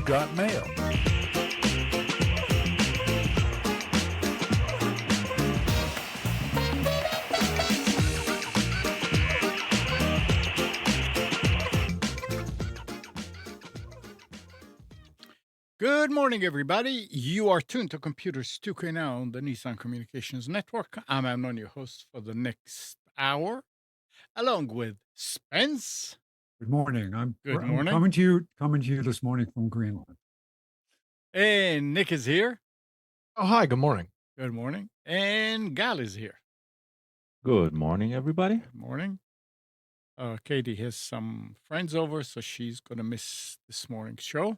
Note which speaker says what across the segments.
Speaker 1: got mail. Good morning, everybody. You are tuned to Computers 2K now on the Nissan Communications Network. I'm Amnon, your host for the next hour, along with Spence.
Speaker 2: Good morning. I'm
Speaker 1: Good
Speaker 2: I'm
Speaker 1: morning.
Speaker 2: coming to you this morning from Greenland.
Speaker 1: And Nick is here.
Speaker 3: Oh, hi. Good morning.
Speaker 1: Good morning. And Gal is here.
Speaker 4: Good morning, everybody.
Speaker 1: Good morning. Katie has some friends over, so she's going to miss this morning's show.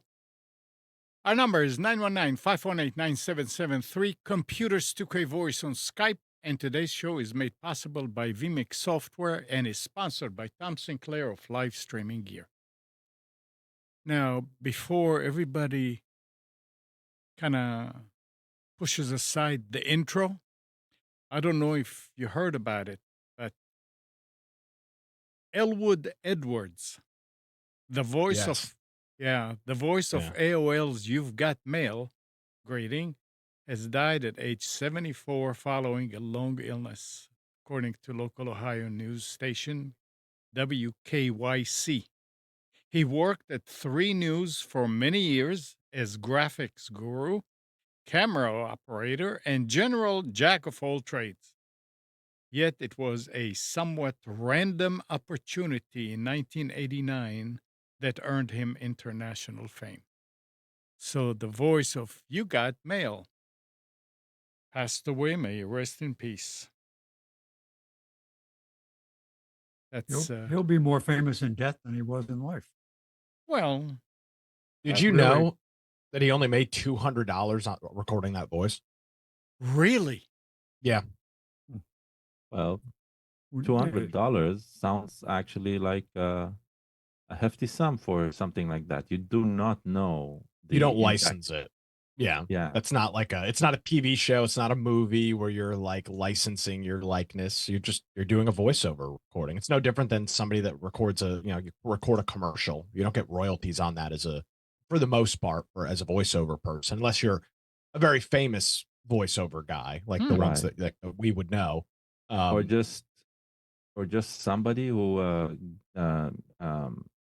Speaker 1: Our number is 919-518-9773, Computers 2K Voice on Skype, and today's show is made possible by vMix Software and is sponsored by Tom Sinclair of Live Streaming Gear. Now, before everybody kind of pushes aside the intro, I don't know if you heard about it, but Elwood Edwards, the voice of AOL's You've Got Mail greeting, has died at age 74 following a long illness, according to local Ohio news station WKYC. He worked at 3 News for many years as graphics guru, camera operator, and general jack of all trades. Yet it was a somewhat random opportunity in 1989 that earned him international fame. So the voice of You Got Mail passed away. May you rest in peace.
Speaker 2: He'll be more famous in death than he was in life.
Speaker 1: Well,
Speaker 3: Did you know that he only made $200 on recording that voice?
Speaker 1: Really?
Speaker 3: Yeah.
Speaker 4: Well, $200 sounds actually like a hefty sum for something like that. You do not know.
Speaker 3: You don't license it. Yeah.
Speaker 4: Yeah.
Speaker 3: That's not like it's not a TV show. It's not a movie where you're like licensing your likeness. You're doing a voiceover recording. It's no different than somebody that records you record a commercial. You don't get royalties on that for the most part, or as a voiceover person, unless you're a very famous voiceover guy, like the ones that we would know.
Speaker 4: Or just somebody who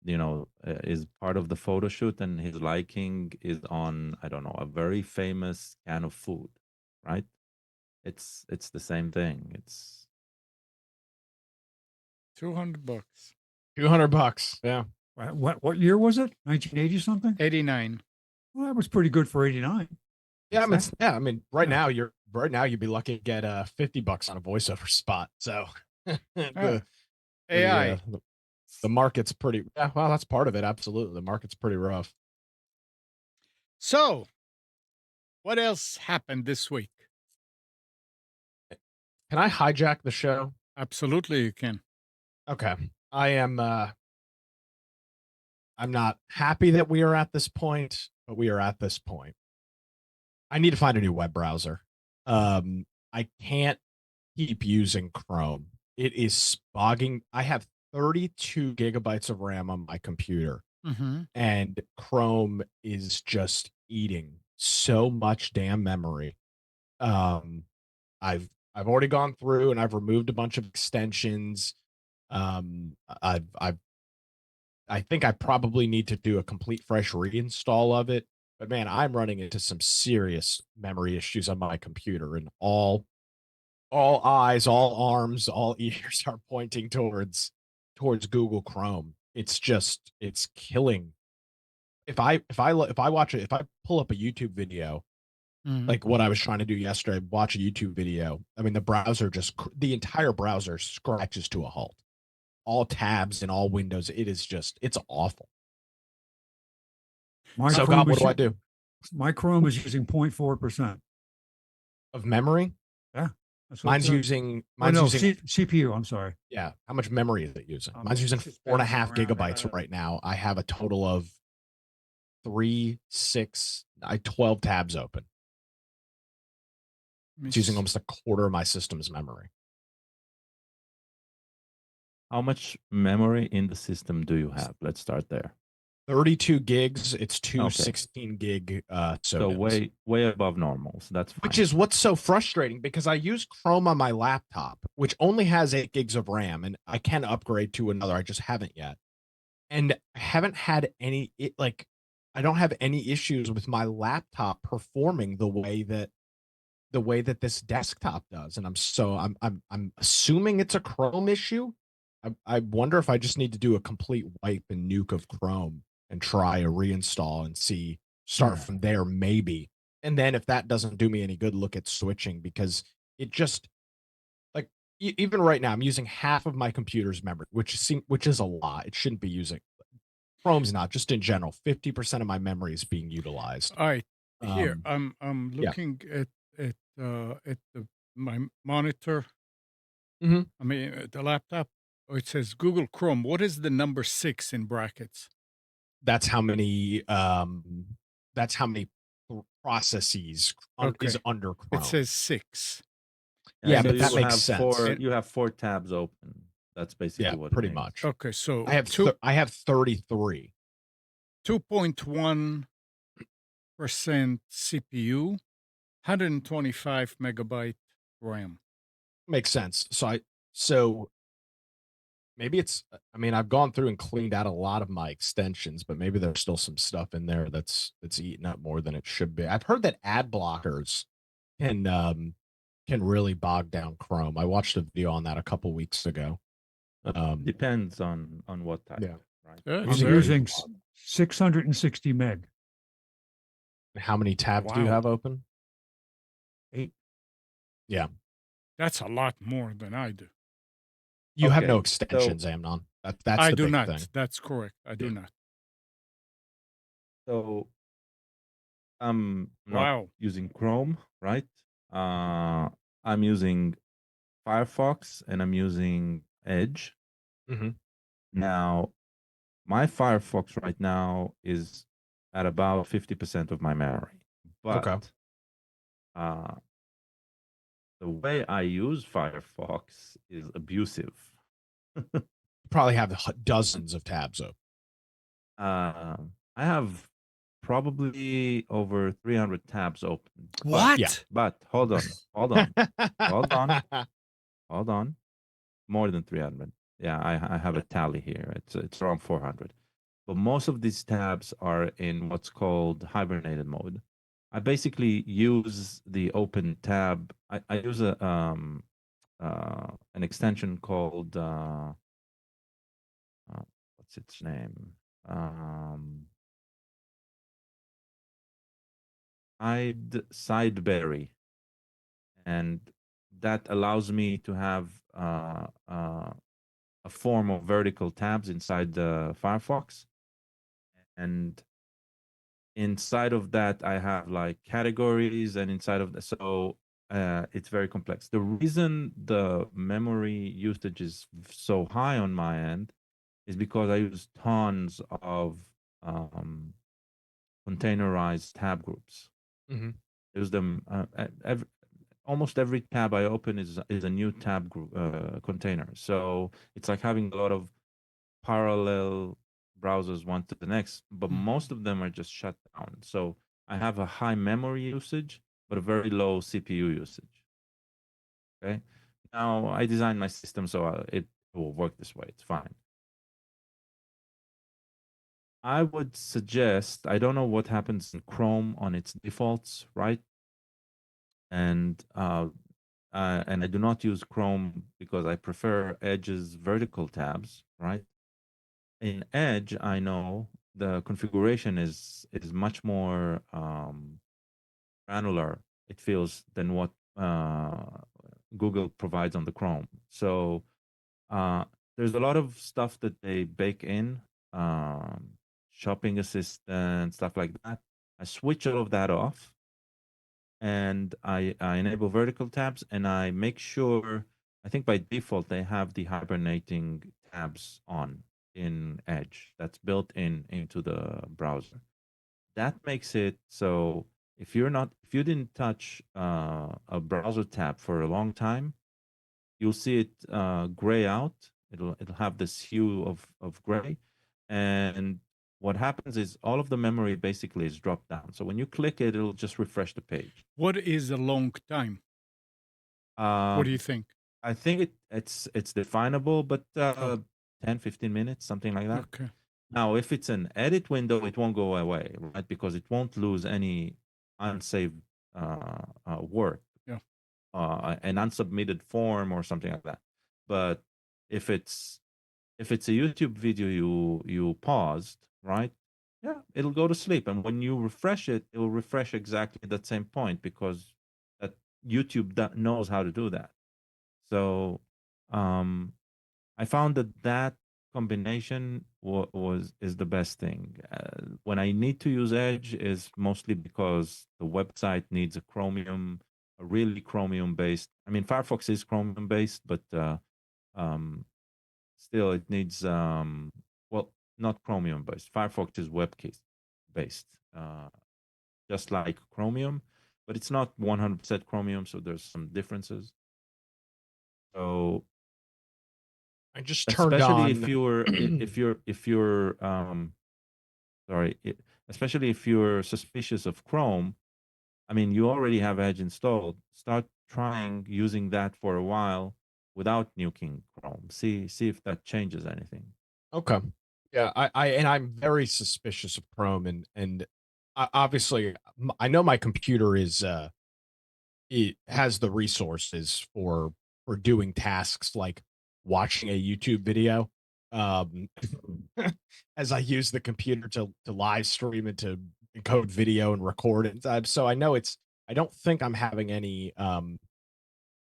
Speaker 4: is part of the photo shoot and his liking is on, I don't know, a very famous can of food, right? It's the same thing. It's
Speaker 1: $200.
Speaker 3: $200. Yeah.
Speaker 2: What year was it? 1980 something?
Speaker 1: 89.
Speaker 2: Well, that was pretty good for 89.
Speaker 3: Yeah, I mean, right now you'd be lucky to get $50 on a voiceover spot. So
Speaker 1: AI.
Speaker 3: The market's pretty. Yeah, well, that's part of it. Absolutely, the market's pretty rough.
Speaker 1: So, what else happened this week?
Speaker 3: Can I hijack the show?
Speaker 1: Absolutely, you can.
Speaker 3: Okay, I'm not happy that we are at this point, but we are at this point. I need to find a new web browser. I can't keep using Chrome. It is spogging. I have 32 gigabytes of RAM on my computer, and Chrome is just eating so much damn memory. I've already gone through and I've removed a bunch of extensions. I think I probably need to do a complete fresh reinstall of it. But man, I'm running into some serious memory issues on my computer, and all eyes, all arms, all ears are pointing towards Google Chrome. It's killing. If I pull up a YouTube video, like what I was trying to do yesterday, watch a YouTube video. I mean, the entire browser scratches to a halt. All tabs and all windows. It's awful. So God, what do I do?
Speaker 2: My Chrome is using 0.4%
Speaker 3: of memory.
Speaker 2: Yeah.
Speaker 3: Mine's using
Speaker 2: CPU. I'm sorry.
Speaker 3: Yeah. How much memory is it using? Mine's using 4.5 gigabytes right now. I have a total of 12 tabs open. It's using almost a quarter of my system's memory.
Speaker 4: How much memory in the system do you have? Let's start there.
Speaker 3: 32 gigs. It's two
Speaker 4: Okay.
Speaker 3: 16 gig
Speaker 4: So
Speaker 3: SODIMMs.
Speaker 4: way above normal. So that's fine.
Speaker 3: Which is what's so frustrating because I use Chrome on my laptop, which only has 8 gigs of RAM, and I can upgrade to another. I just haven't yet. And I haven't had I don't have any issues with my laptop performing the way that this desktop does. And I'm assuming it's a Chrome issue. I wonder if I just need to do a complete wipe and nuke of Chrome and try a reinstall and start from there maybe. And then if that doesn't do me any good, look at switching because it just like even right now I'm using half of my computer's memory, which is a lot. It shouldn't be using Chrome's not, just in general. 50% of my memory is being utilized.
Speaker 1: All right, here
Speaker 3: Um,
Speaker 1: I'm
Speaker 3: yeah.
Speaker 1: looking at my monitor.
Speaker 3: Mhm.
Speaker 1: I mean, the laptop. Oh, it says Google Chrome. What is the number 6 in brackets?
Speaker 3: That's how many processes is
Speaker 1: Okay,
Speaker 3: under
Speaker 1: it
Speaker 3: Chrome.
Speaker 1: says 6.
Speaker 4: Yeah,
Speaker 3: Yeah,
Speaker 4: so
Speaker 3: but that
Speaker 4: you
Speaker 3: makes
Speaker 4: have
Speaker 3: sense.
Speaker 1: And
Speaker 4: you have 4 tabs open. That's basically
Speaker 3: Yeah,
Speaker 4: what it
Speaker 3: pretty
Speaker 4: means.
Speaker 3: much.
Speaker 1: okay, so
Speaker 3: I have 33.
Speaker 1: 2.1% CPU, 125 megabyte RAM.
Speaker 3: Makes sense. So maybe I mean, I've gone through and cleaned out a lot of my extensions, but maybe there's still some stuff in there that's eating up more than it should be. I've heard that ad blockers can can really bog down Chrome. I watched a video on that a couple weeks ago.
Speaker 4: Depends on what type,
Speaker 3: Yeah.
Speaker 4: right?
Speaker 1: Yeah, it's
Speaker 2: I'm
Speaker 4: Some
Speaker 1: very
Speaker 2: using
Speaker 4: people
Speaker 2: 660 meg.
Speaker 3: How many tabs do you
Speaker 1: wow.
Speaker 3: have open?
Speaker 2: 8.
Speaker 3: Yeah.
Speaker 1: That's a lot more than I do.
Speaker 3: You have no
Speaker 4: Okay, so
Speaker 3: extensions, Amnon. That's
Speaker 1: I
Speaker 3: the
Speaker 1: do
Speaker 3: big
Speaker 1: not.
Speaker 3: thing.
Speaker 1: That's correct. I do
Speaker 3: Yeah.
Speaker 1: not.
Speaker 4: so I'm not
Speaker 1: Wow.
Speaker 4: using Chrome, right? I'm using Firefox and I'm using Edge.
Speaker 3: Mhm.
Speaker 4: Now, my Firefox right now is at about 50% of my memory, but
Speaker 3: Okay.
Speaker 4: uh, the way I use Firefox is abusive.
Speaker 3: You probably have dozens of tabs open.
Speaker 4: I have probably over 300 tabs open.
Speaker 3: Yeah.
Speaker 4: But hold on, hold on, hold on, hold on. More than 300. Yeah, I have a tally here. It's around 400. But most of these tabs are in what's called hibernated mode. I basically use the open tab. I use an extension called what's its name? Um, Sideberry, and that allows me to have a form of vertical tabs inside the Firefox, and inside of that I have like categories, and inside of that, so it's very complex. The reason the memory usage is so high on my end is because I use tons of um, containerized tab groups.
Speaker 3: Mhm.
Speaker 4: I use them almost every tab I open is a new tab group container. So it's like having a lot of parallel browsers one to the next, but most of them are just shut down. So I have a high memory usage, but a very low CPU usage. Okay. Now I designed my system so it will work this way. It's fine. I would suggest, I don't know what happens in Chrome on its defaults, right? And I do not use Chrome because I prefer Edge's vertical tabs, right? In Edge, I know the configuration is much more granular, it feels, than what Google provides on the Chrome. So there's a lot of stuff that they bake in, shopping assistant, stuff like that. I switch all of that off, and I enable vertical tabs, and I make sure, I think by default they have the hibernating tabs on in Edge. That's built into the browser. That makes it so if you didn't touch a browser tab for a long time, you'll see it gray out. It'll have this hue of gray, and what happens is all of the memory basically is dropped down. So when you click it, it'll just refresh the page.
Speaker 1: What is a long time? What do you
Speaker 4: Um,
Speaker 1: think?
Speaker 4: I think it's definable, but
Speaker 1: Oh,
Speaker 4: 10, 15 minutes, something like that.
Speaker 1: okay.
Speaker 4: Now, if it's an edit window, it won't go away, right? Because it won't lose any unsaved work,
Speaker 1: Yeah.
Speaker 4: an unsubmitted form or something like that. But if it's a YouTube video you paused, right? Yeah, it'll go to sleep, and when you refresh it, it will refresh exactly at that same point because that YouTube knows how to do that. So, um, I found that combination is the best thing. When I need to use Edge is mostly because the website needs a really Chromium based. I mean, Firefox is Chromium based, but um, still it needs well, not Chromium based. Firefox is WebKit based, just like Chromium, but it's not 100% Chromium, so there's some differences. So
Speaker 3: I just turned
Speaker 4: especially if
Speaker 3: on.
Speaker 4: you're sorry, especially if you're suspicious of Chrome. I mean, you already have Edge installed. Start trying using that for a while without nuking Chrome. See if that changes anything.
Speaker 3: Okay. Yeah, I'm very suspicious of Chrome, and obviously I know my computer is it has the resources for doing tasks like watching a YouTube video. Um, as I use the computer to live stream and to encode video and record it. So I know it's. I don't think I'm having any. I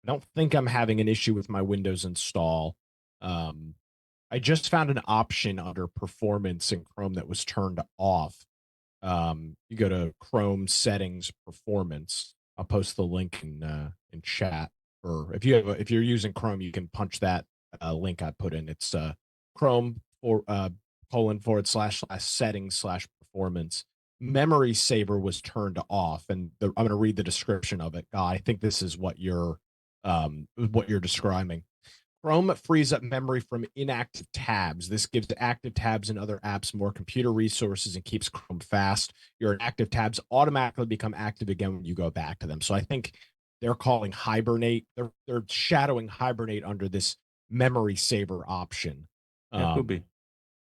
Speaker 3: don't think I'm having an issue with my Windows install. Um, I just found an option under performance in Chrome that was turned off. You go to Chrome settings performance. I'll post the link in chat. Or if you're using Chrome, you can punch that link I put in. It's Chrome for // settings / performance. Memory saver was turned off, and I'm going to read the description of it. I think this is what you're describing. Chrome frees up memory from inactive tabs. This gives active tabs and other apps more computer resources and keeps Chrome fast. Your active tabs automatically become active again when you go back to them. So I think they're calling hibernate. They're shadowing hibernate under this memory saver option.
Speaker 4: Yeah, could be.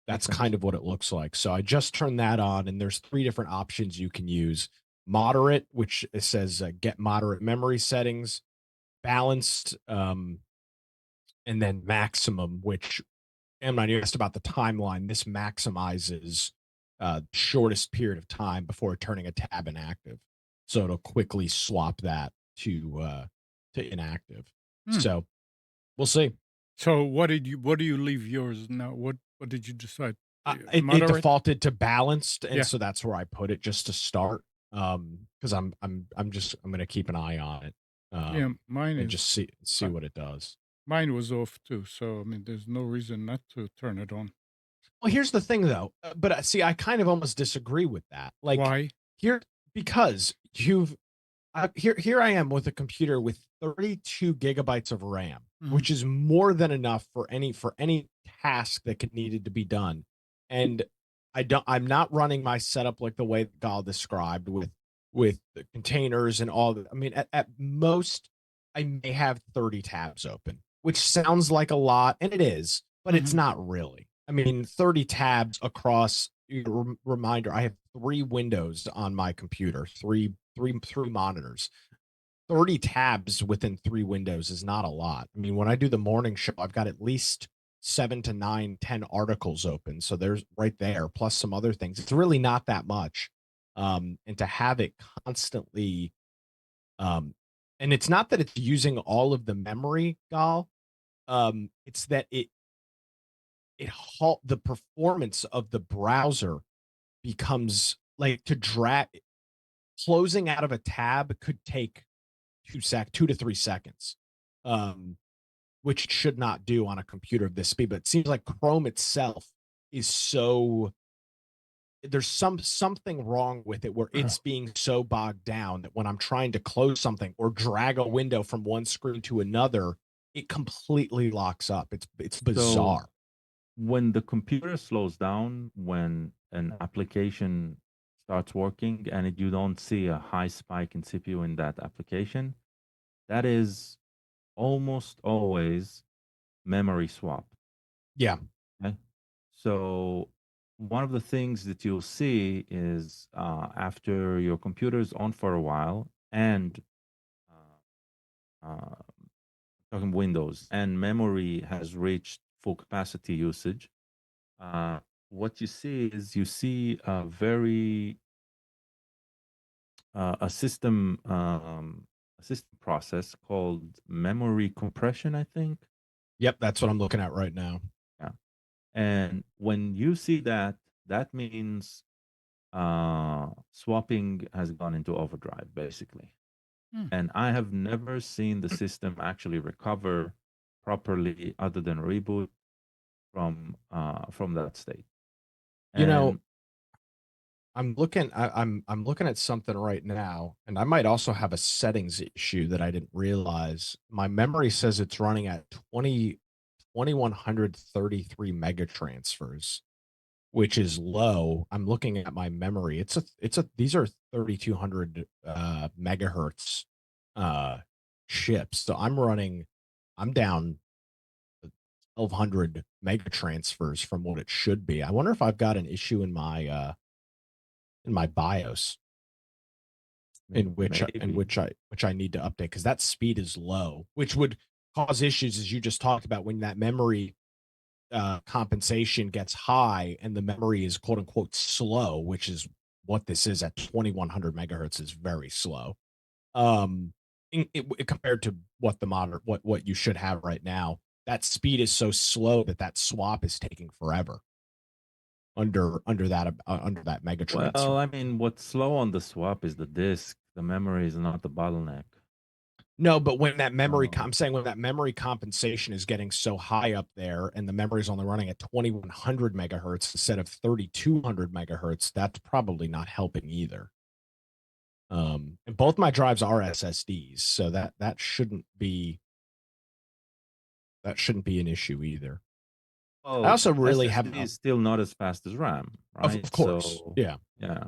Speaker 3: That's
Speaker 4: Makes sense.
Speaker 3: kind of what it looks like. So I just turned that on, and there's 3 different options you can use. Moderate, which it says get moderate memory settings. Balanced, and then maximum, which Amnon, you asked about the timeline. This maximizes shortest period of time before turning a tab inactive, so it'll quickly swap that to inactive.
Speaker 1: Hmm.
Speaker 3: So we'll see.
Speaker 1: So what do you leave yours now? What did you decide?
Speaker 3: It
Speaker 1: Moderate?
Speaker 3: defaulted to balanced, and
Speaker 1: Yeah.
Speaker 3: so that's where I put it just to start. Because I'm gonna keep an eye on it.
Speaker 1: Yeah, mine
Speaker 3: And just
Speaker 1: is
Speaker 3: see what it does.
Speaker 1: mine was off too. So I mean, there's no reason not to turn it on.
Speaker 3: Well, here's the thing though, but see, I kind of almost disagree with that. Like
Speaker 1: Why?
Speaker 3: here, because here I am with a computer with 32 gigabytes of RAM,
Speaker 1: Mhm.
Speaker 3: which is more than enough for any task that needed to be done. And I'm not running my setup like the way that Gal described with the containers and all that. I mean, at most, I may have 30 tabs open, which sounds like a lot, and it is, but it's
Speaker 1: Mhm.
Speaker 3: not really. I mean, 30 tabs across. Reminder: I have 3 windows on my computer, three monitors. 30 tabs within 3 windows is not a lot. I mean, when I do the morning show, I've got at least 7 to 9, 10 articles open. So there's right there, plus some other things. It's really not that much. And to have it constantly, um, and it's not that it's using all of the memory, Gal. It's that it halt the performance of the browser becomes like to drag closing out of a tab could take 2 to 3 seconds, um, which it should not do on a computer of this speed. But it seems like Chrome itself is so there's something wrong with it where it's being so bogged down that when I'm trying to close something or drag a window from one screen to another, it completely locks up. It's
Speaker 4: So
Speaker 3: bizarre.
Speaker 4: when the computer slows down, when an application starts working and you don't see a high spike in CPU in that application, that is almost always memory swap.
Speaker 3: Yeah.
Speaker 4: Okay. So one of the things that you'll see is after your computer is on for a while and uh, talking Windows and memory has reached full capacity usage, uh, what you see is you see a very a system process called memory compression, I think.
Speaker 3: Yep, that's what I'm looking at right now.
Speaker 4: Yeah. And when you see that, that means swapping has gone into overdrive, basically.
Speaker 1: Hmm.
Speaker 4: And I have never seen the system actually recover properly, other than reboot from that state.
Speaker 3: You know,
Speaker 4: And
Speaker 3: I'm looking at something right now, and I might also have a settings issue that I didn't realize. My memory says it's running at 2133 mega transfers, which is low. I'm looking at my memory. It's a these are 3200 megahertz chips. So I'm down 1200 mega transfers from what it should be. I wonder if I've got an issue in my BIOS
Speaker 4: maybe,
Speaker 3: which I need to update because that speed is low, which would cause issues as you just talked about when that memory compensation gets high and the memory is quote unquote slow, which is what this is at 2100 megahertz is very slow. Compared to what the modern what you should have right now, that speed is so slow that that swap is taking forever under that mega
Speaker 4: well,
Speaker 3: transfer.
Speaker 4: I mean, what's slow on the swap is the disk. The memory is not the bottleneck.
Speaker 3: No, but when that memory
Speaker 4: Um,
Speaker 3: I'm saying when that memory compensation is getting so high up there and the memory is only running at 2100 megahertz instead of 3200 megahertz, that's probably not helping either. And both my drives are SSDs, so that shouldn't be an issue either. I
Speaker 4: well,
Speaker 3: also really have
Speaker 4: SSD is still not as fast as RAM, right?
Speaker 3: of course.
Speaker 4: So,
Speaker 3: Yeah.
Speaker 4: yeah.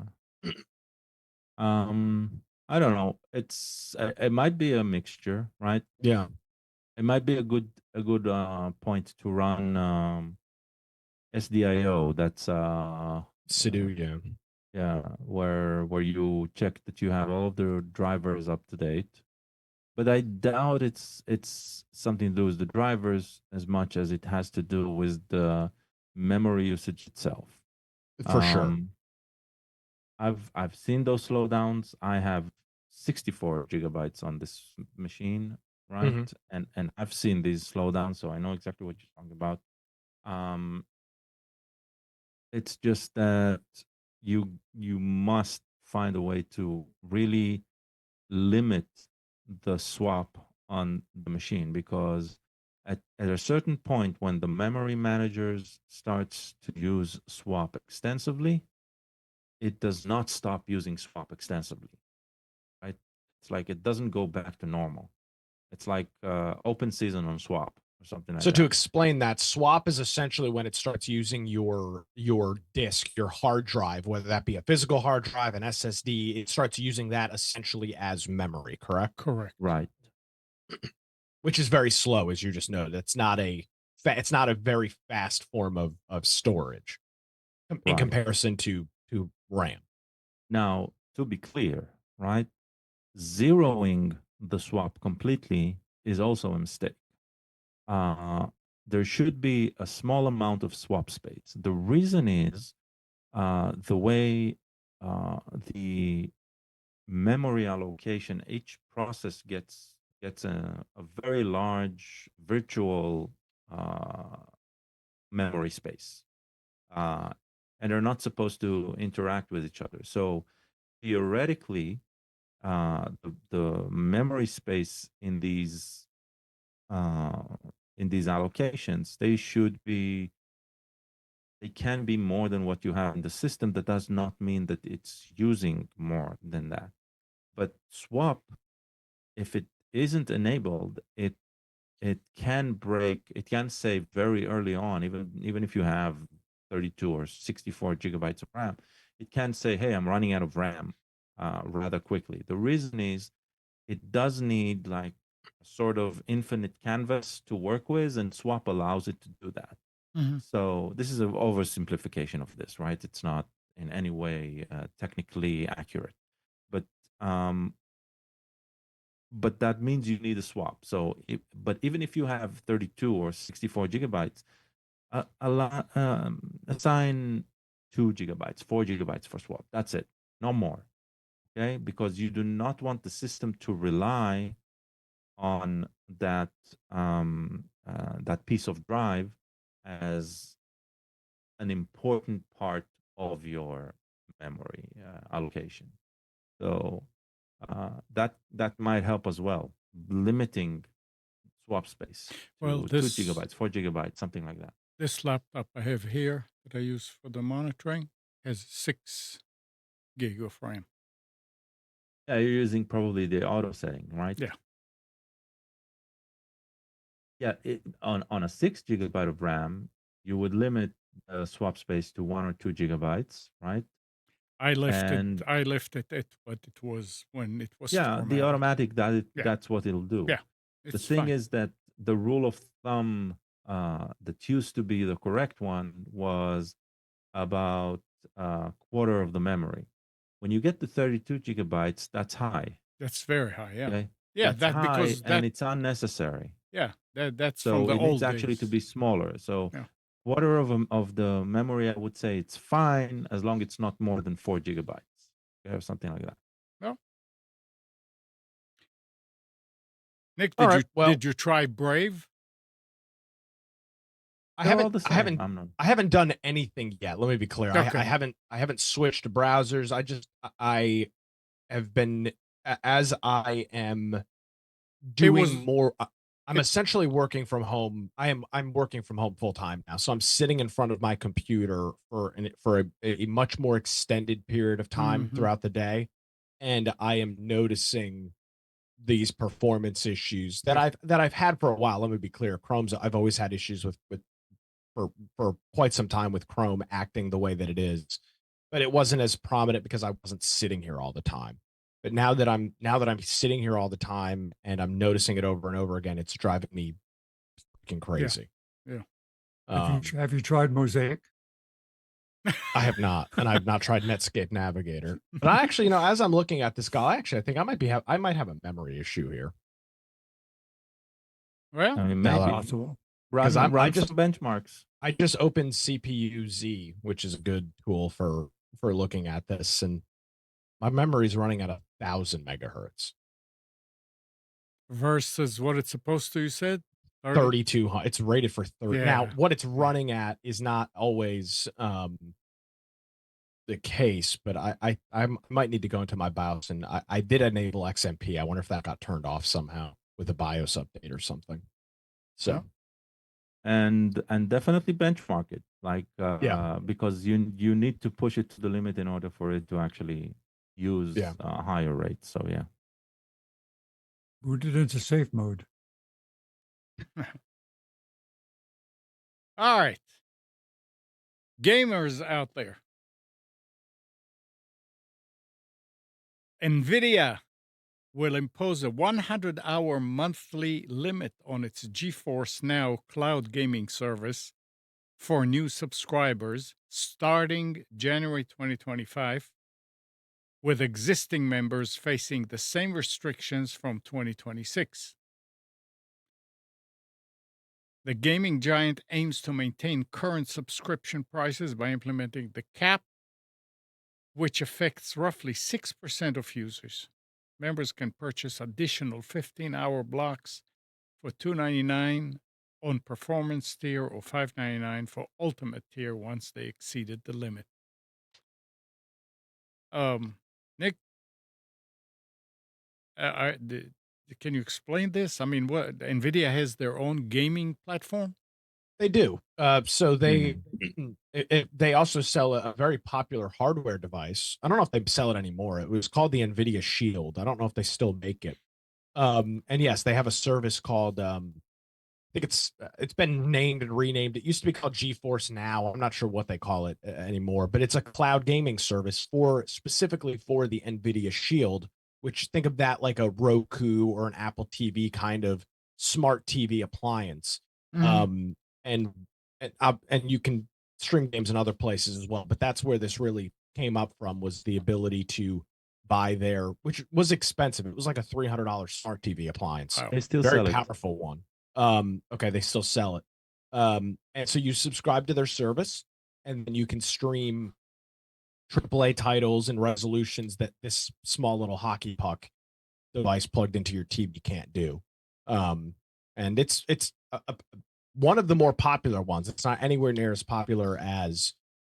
Speaker 4: I don't know. It might be a mixture, right?
Speaker 3: Yeah.
Speaker 4: It might be a good point to run SDIO. That's
Speaker 3: Sidu, yeah.
Speaker 4: yeah, where you check that you have all of the drivers up to date. But I doubt it's something to do with the drivers as much as it has to do with the memory usage itself.
Speaker 3: For sure.
Speaker 4: Um, I've seen those slowdowns. I have 64 gigabytes on this machine, right?
Speaker 3: Mhm.
Speaker 4: And I've seen these slowdowns, so I know exactly what you're talking about. Um, it's just that you must find a way to really limit the swap on the machine, because at a certain point when the memory managers starts to use swap extensively, it does not stop using swap extensively, right? It's like it doesn't go back to normal. It's like open season on swap or something like
Speaker 3: So to
Speaker 4: that.
Speaker 3: explain that, swap is essentially when it starts using your disk, your hard drive, whether that be a physical hard drive, an SSD, it starts using that essentially as memory, correct?
Speaker 1: Correct.
Speaker 4: Right.
Speaker 3: Which is very slow, as you just noted. It's not a very fast form of storage in
Speaker 4: Right.
Speaker 3: comparison to RAM.
Speaker 4: Now, to be clear, right? Zeroing the swap completely is also a mistake. Uh, there should be a small amount of swap space. The reason is the way the memory allocation, each process gets a very large virtual uh, memory space, uh, and they're not supposed to interact with each other. So theoretically, the memory space uh, in these allocations, they can be more than what you have in the system. That does not mean that it's using more than that. But swap, if it isn't enabled, it can break. It can save very early on, even if you have 32 or 64 gigabytes of RAM, it can say, hey, I'm running out of RAM rather quickly. The reason is it does need like a sort of infinite canvas to work with, and Swap allows it to do that.
Speaker 1: Mhm.
Speaker 4: So this is an oversimplification of this, right? It's not in any way technically accurate, but um, but that means you need a swap. So, but even if you have 32 or 64 gigabytes, assign 2 gigabytes, 4 gigabytes for swap. That's it, no more. Okay, because you do not want the system to rely on that that piece of drive as an important part of your memory allocation. So that might help as well, limiting swap space
Speaker 1: Well,
Speaker 4: to 2 gigabytes, 4 gigabytes, something like that.
Speaker 1: this laptop I have here that I use for the monitoring has 6 gig of RAM.
Speaker 4: Yeah, you're using probably the auto setting, right?
Speaker 1: Yeah.
Speaker 4: Yeah, on a 6 gigabyte of RAM, you would limit swap space to 1 or 2 gigabytes, right?
Speaker 1: I left
Speaker 4: And
Speaker 1: it at what it was when it was
Speaker 4: yeah, the
Speaker 1: formatted.
Speaker 4: automatic
Speaker 1: Yeah.
Speaker 4: that's what it'll do.
Speaker 1: Yeah.
Speaker 4: The
Speaker 1: It's
Speaker 4: thing
Speaker 1: fine.
Speaker 4: is that the rule of thumb that used to be the correct one was about a quarter of the memory. When you get to 32 gigabytes, that's high.
Speaker 1: That's very high, yeah.
Speaker 4: Okay,
Speaker 1: Yeah,
Speaker 4: that's
Speaker 1: that
Speaker 4: high,
Speaker 1: because
Speaker 4: and
Speaker 1: that
Speaker 4: it's unnecessary.
Speaker 1: yeah, that's from
Speaker 4: So
Speaker 1: the
Speaker 4: it needs
Speaker 1: old
Speaker 4: actually to
Speaker 1: days.
Speaker 4: be smaller. So
Speaker 1: Yeah.
Speaker 4: quarter of the memory, I would say it's fine as long as it's not more than 4 gigabytes. Or something like that.
Speaker 1: Well, Nick,
Speaker 3: All right. Well,
Speaker 1: did you try Brave?
Speaker 3: I
Speaker 4: They're all
Speaker 3: haven't
Speaker 4: the
Speaker 3: I
Speaker 4: same.
Speaker 3: haven't
Speaker 4: I'm not.
Speaker 3: I haven't done anything yet. Let me be clear.
Speaker 1: Okay.
Speaker 3: I haven't switched browsers. I have been as I am
Speaker 1: It was
Speaker 3: doing more. I'm
Speaker 1: it
Speaker 3: essentially working from home. I'm working from home full time now. So I'm sitting in front of my computer for a much more extended period of time
Speaker 1: mhm.
Speaker 3: throughout the day, and I am noticing these performance issues
Speaker 1: Yeah.
Speaker 3: that I've had for a while. Let me be clear. Chrome's I've always had issues with for quite some time with Chrome acting the way that it is, but it wasn't as prominent because I wasn't sitting here all the time. But now that I'm sitting here all the time and I'm noticing it over and over again, it's driving me freaking
Speaker 1: Yeah.
Speaker 3: crazy.
Speaker 1: Yeah.
Speaker 2: Have you tried Mosaic?
Speaker 3: I have not, and I've not tried Netscape Navigator. But I actually, as I'm looking at this guy, I think I might have a memory issue here.
Speaker 1: Well,
Speaker 4: I mean,
Speaker 3: Now
Speaker 4: maybe
Speaker 3: that
Speaker 2: Possible.
Speaker 3: because
Speaker 4: run some benchmarks.
Speaker 3: I just opened CPU Z, which is a good tool for looking at this, and my memory is running at 1,000 megahertz.
Speaker 1: versus what it's supposed to, you said? 30?
Speaker 3: 3200. It's rated for 30. Now,
Speaker 1: Yeah.
Speaker 3: what it's
Speaker 1: Yeah.
Speaker 3: running at is not always the case, but I might need to go into my BIOS, and I did enable XMP. I wonder if that got turned off somehow with a BIOS update or something.
Speaker 1: Yeah.
Speaker 3: So
Speaker 4: And definitely benchmark it, like
Speaker 3: yeah,
Speaker 4: because you need to push it to the limit in order for it to actually use
Speaker 3: yeah.
Speaker 4: higher rates. So yeah.
Speaker 2: Boot it into safe mode.
Speaker 1: All right. Gamers out there. nVidia will impose a 100-hour monthly limit on its GeForce Now cloud gaming service for new subscribers starting January 2025, with existing members facing the same restrictions from 2026. The gaming giant aims to maintain current subscription prices by implementing the cap, which affects roughly 6% of users. Members can purchase additional 15-hour blocks for $2.99 on performance tier or $5.99 for ultimate tier once they exceeded the limit. Nick, can you explain this? I mean, what NVIDIA has their own gaming platform?
Speaker 3: They do. So they
Speaker 4: Mhm.
Speaker 3: they also sell a very popular hardware device. I don't know if they sell it anymore. It was called the nVidia Shield. I don't know if they still make it. And yes, they have a service called I think it's been named and renamed. It used to be called GeForce Now. I'm not sure what they call it anymore, but it's a cloud gaming service specifically for the nVidia Shield, which think of that like a Roku or an Apple TV kind of smart TV appliance.
Speaker 1: Mhm.
Speaker 3: Um, and and you can stream games in other places as well, but that's where this really came up from, was the ability to buy there, which was expensive. It was like a $300 smart TV appliance,
Speaker 1: Wow.
Speaker 4: They still
Speaker 3: very
Speaker 4: sell it.
Speaker 3: powerful one. Okay, they still sell it. And so you subscribe to their service, and then you can stream AAA titles and resolutions that this small little hockey puck device plugged into your TV can't do. Um, and it's one of the more popular ones. It's not anywhere near as popular as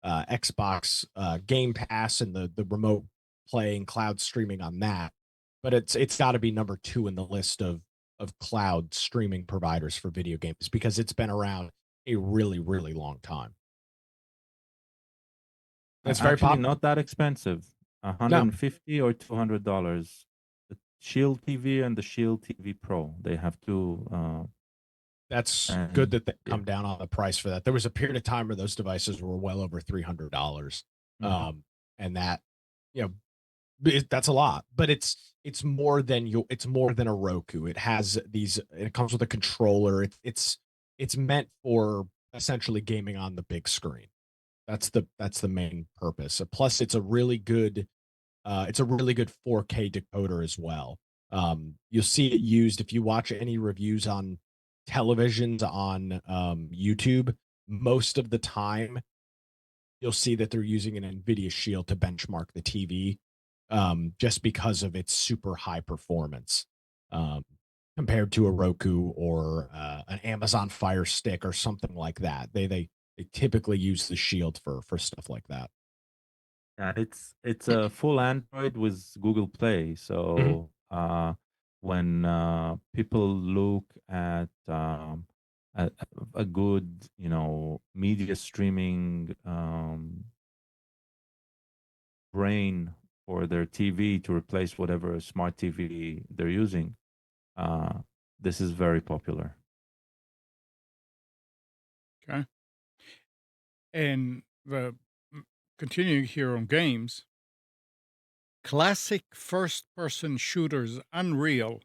Speaker 3: Xbox Game Pass and the remote playing cloud streaming on that, but it's got to be number 2 in the list of cloud streaming providers for video games, because it's been around a really, really long time. It's very
Speaker 4: Actually,
Speaker 3: popular.
Speaker 4: not that expensive.
Speaker 3: No,
Speaker 4: $150 or $200. The Shield TV and the Shield TV Pro. They have two.
Speaker 3: that's good
Speaker 4: And
Speaker 3: that they
Speaker 4: yeah.
Speaker 3: come down on the price for that. There was a period of time where those devices were well over $300.
Speaker 4: Mhm.
Speaker 3: And that, you know, that's a lot, but it's more than it's more than a Roku. It has these. It comes with a controller. It's meant for essentially gaming on the big screen. That's the main purpose. Plus, it's a really good 4K decoder as well. You'll see it used if you watch any reviews on televisions on YouTube. Most of the time, you'll see that they're using an NVIDIA Shield to benchmark the TV, just because of its super high performance, um, compared to a Roku or an Amazon Fire Stick or something like that. They typically use the Shield for stuff like that.
Speaker 4: Yeah, it's a full Android with Google Play.
Speaker 3: Mhm.
Speaker 4: So when people look at a good, media streaming brain for their TV to replace whatever smart TV they're using, uh, this is very popular.
Speaker 1: Okay. And the continuing here on games, classic first-person shooters Unreal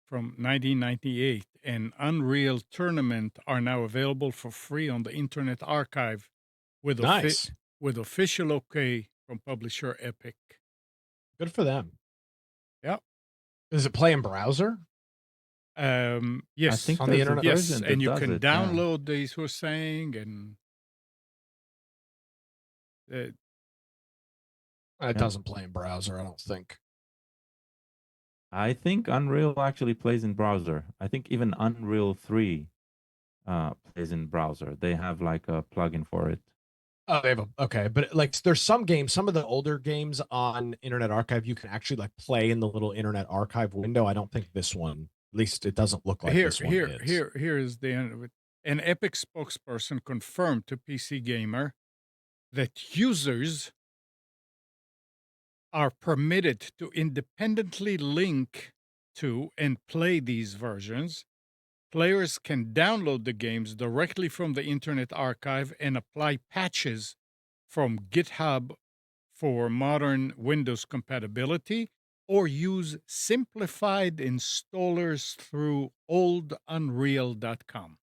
Speaker 1: from 1998 and Unreal Tournament are now available for free on the Internet Archive with
Speaker 3: Nice.
Speaker 1: with official okay from publisher Epic.
Speaker 3: Good for them.
Speaker 1: Yeah.
Speaker 3: Does it play in browser
Speaker 4: I
Speaker 1: Yes,
Speaker 4: think
Speaker 3: on the
Speaker 4: there's a
Speaker 3: internet?
Speaker 1: yes,
Speaker 4: version
Speaker 1: and
Speaker 4: that
Speaker 1: you
Speaker 4: does
Speaker 1: can
Speaker 4: it. Yeah.
Speaker 1: download these. We're saying, and uh,
Speaker 3: It
Speaker 4: Yeah.
Speaker 3: doesn't play in browser, I don't think.
Speaker 4: I think Unreal actually plays in browser. I think even Unreal 3 plays in browser. They have like a plugin for it.
Speaker 3: Oh, they have okay, but like there's some games, some of the older games on Internet Archive, you can actually like play in the little Internet Archive window. I don't think this one, at least it doesn't look like
Speaker 1: here,
Speaker 3: this one
Speaker 1: here,
Speaker 3: is.
Speaker 1: here, here is the end of it. An Epic spokesperson confirmed to PC Gamer that users are permitted to independently link to and play these versions. Players can download the games directly from the Internet Archive and apply patches from GitHub for modern Windows compatibility, or use simplified installers through oldunreal.com.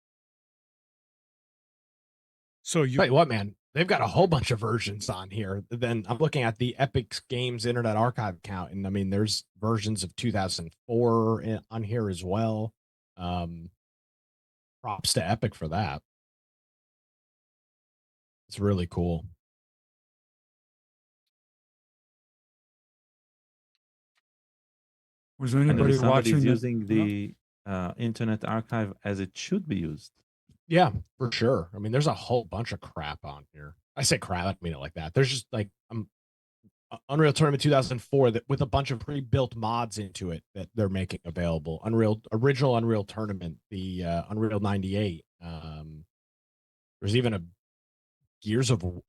Speaker 1: So you
Speaker 3: Tell you what, man, they've got a whole bunch of versions on here. Then I'm looking at the Epic Games Internet Archive account, and I mean, there's versions of 2004 on here as well. Um, Props to Epic for that. It's really cool.
Speaker 2: Was
Speaker 4: And then
Speaker 2: anybody
Speaker 4: somebody's
Speaker 2: watching that?
Speaker 4: using the Internet Archive as it should be used.
Speaker 3: Yeah, for sure. I mean, there's a whole bunch of crap on here. I say crap, I don't mean it like that. There's just like Unreal Tournament 2004 that with a bunch of pre-built mods into it that they're making available. Original Unreal Tournament, the Unreal 98. There's even a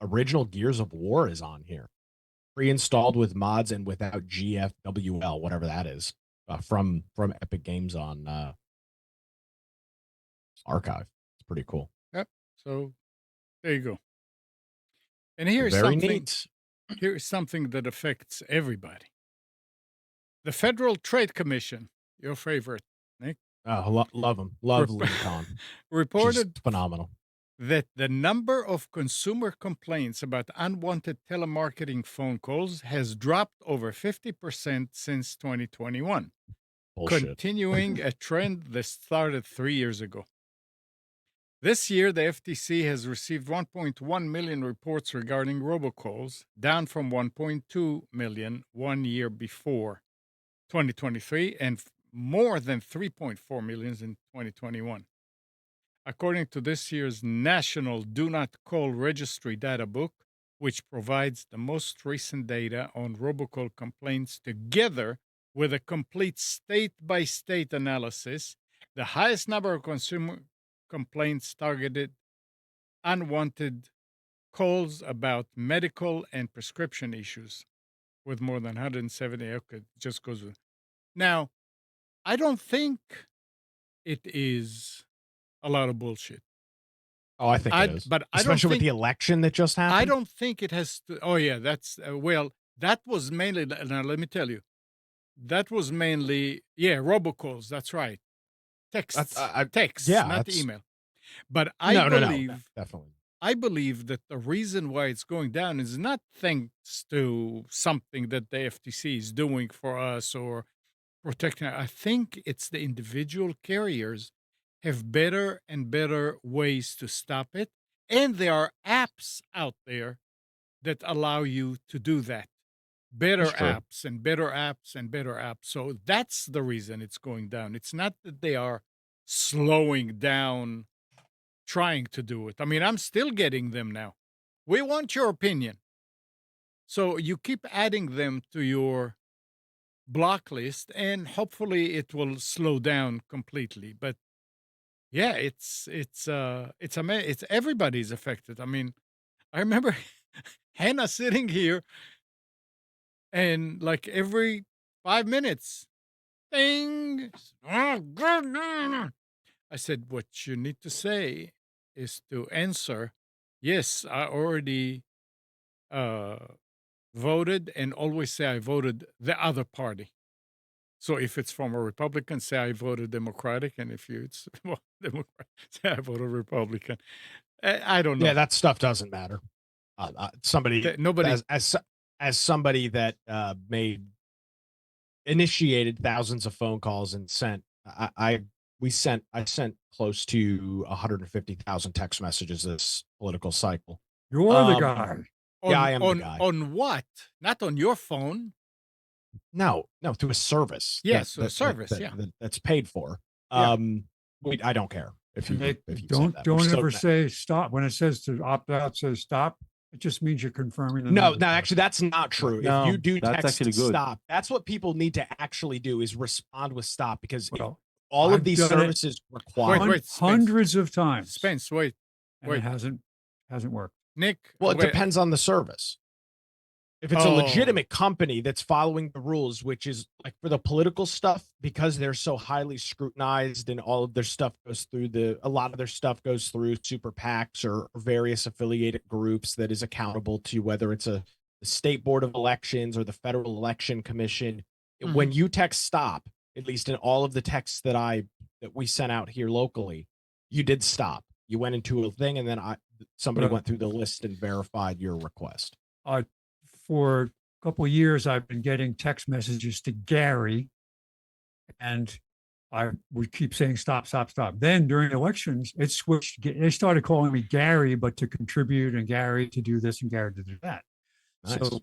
Speaker 3: original Gears of War is on here, pre-installed with mods and without GFWL, whatever that is, from Epic Games on archive. It's pretty cool.
Speaker 1: Yep. So there you go. And here's
Speaker 3: Very
Speaker 1: something.
Speaker 3: neat.
Speaker 1: Here's something that affects everybody. The Federal Trade Commission, your favorite, Nick,
Speaker 3: Love them. Love
Speaker 1: rep-
Speaker 3: Lincoln. She's
Speaker 1: reported
Speaker 3: phenomenal.
Speaker 1: that the number of consumer complaints about unwanted telemarketing phone calls has dropped over 50% since 2021,
Speaker 3: Bullshit.
Speaker 1: continuing a trend that started 3 years ago. This year, the FTC has received 1.1 million reports regarding robocalls, down from 1.2 million 1 year before 2023 and more than 3.4 million in 2021. According to this year's National Do Not Call Registry data book, which provides the most recent data on robocall complaints together with a complete state by state analysis, the highest number of consumer complaints targeted unwanted calls about medical and prescription issues, with more than 170. Okay, just goes with. Now, I don't think it is a lot of bullshit.
Speaker 3: Oh, I think it is.
Speaker 1: But I don't
Speaker 3: Especially with
Speaker 1: think
Speaker 3: the election that just happened.
Speaker 1: I don't think it has to. Oh yeah, that's well. That was mainly. Now let me tell you, that was mainly robocalls. That's right, texts, texts,
Speaker 3: yeah,
Speaker 1: not
Speaker 3: that's-
Speaker 1: email. But I
Speaker 3: No,
Speaker 1: believe
Speaker 3: definitely.
Speaker 1: I believe that the reason why it's going down is not thanks to something that the FTC is doing for us or protecting. I think it's the individual carriers have better and better ways to stop it. And there are apps out there that allow you to do that. Better
Speaker 3: That's true.
Speaker 1: apps and better apps and better apps. So that's the reason it's going down. It's not that they are slowing down trying to do it. I mean, I'm still getting them now. We want your opinion. So you keep adding them to your block list and hopefully it will slow down completely. But yeah, it's everybody's affected. I mean, I remember Hannah sitting here and like every 5 minutes, ding. Oh, good. I said, what you need to say is to answer, yes, I already voted, and always say I voted the other party. So if it's from a Republican, say I voted Democratic, and if it's Democrat, say I voted Republican. I don't know.
Speaker 3: Yeah, that stuff doesn't matter. Somebody
Speaker 1: nobody
Speaker 3: as somebody that initiated thousands of phone calls and sent I sent close to 150,000 text messages this political cycle.
Speaker 2: You're the guy.
Speaker 3: Yeah, I am the guy.
Speaker 1: On what? Not on your phone.
Speaker 3: No, through a service.
Speaker 1: Yes, a service.
Speaker 3: That's paid for.
Speaker 1: Yeah.
Speaker 3: I don't care if you
Speaker 2: don't ever say stop when it says to opt out. Says stop. It just means you're confirming.
Speaker 3: No, actually, that's not true.
Speaker 4: No,
Speaker 3: if you do
Speaker 4: that's
Speaker 3: text
Speaker 4: actually good.
Speaker 3: stop, that's what people need to actually do is respond with stop because
Speaker 2: all
Speaker 3: of these services require
Speaker 2: hundreds of times.
Speaker 1: Spence, wait.
Speaker 2: It hasn't worked.
Speaker 1: Nick,
Speaker 3: well, it depends on the service. If it's a legitimate company that's following the rules, which is like for the political stuff, because they're so highly scrutinized and all of their stuff goes through a lot of their stuff goes through super PACs or various affiliated groups that is accountable to whether it's the state board of elections or the federal election commission. Mm-hmm. When you text stop, at least in all of the texts that we sent out here locally, you did stop. You went into a thing and then somebody went through the list and verified your request.
Speaker 2: For a couple of years, I've been getting text messages to Gary, and I would keep saying stop, stop, stop. Then during elections, it switched. They started calling me Gary, but to contribute and Gary to do this and Gary to do that.
Speaker 3: Nice.
Speaker 2: So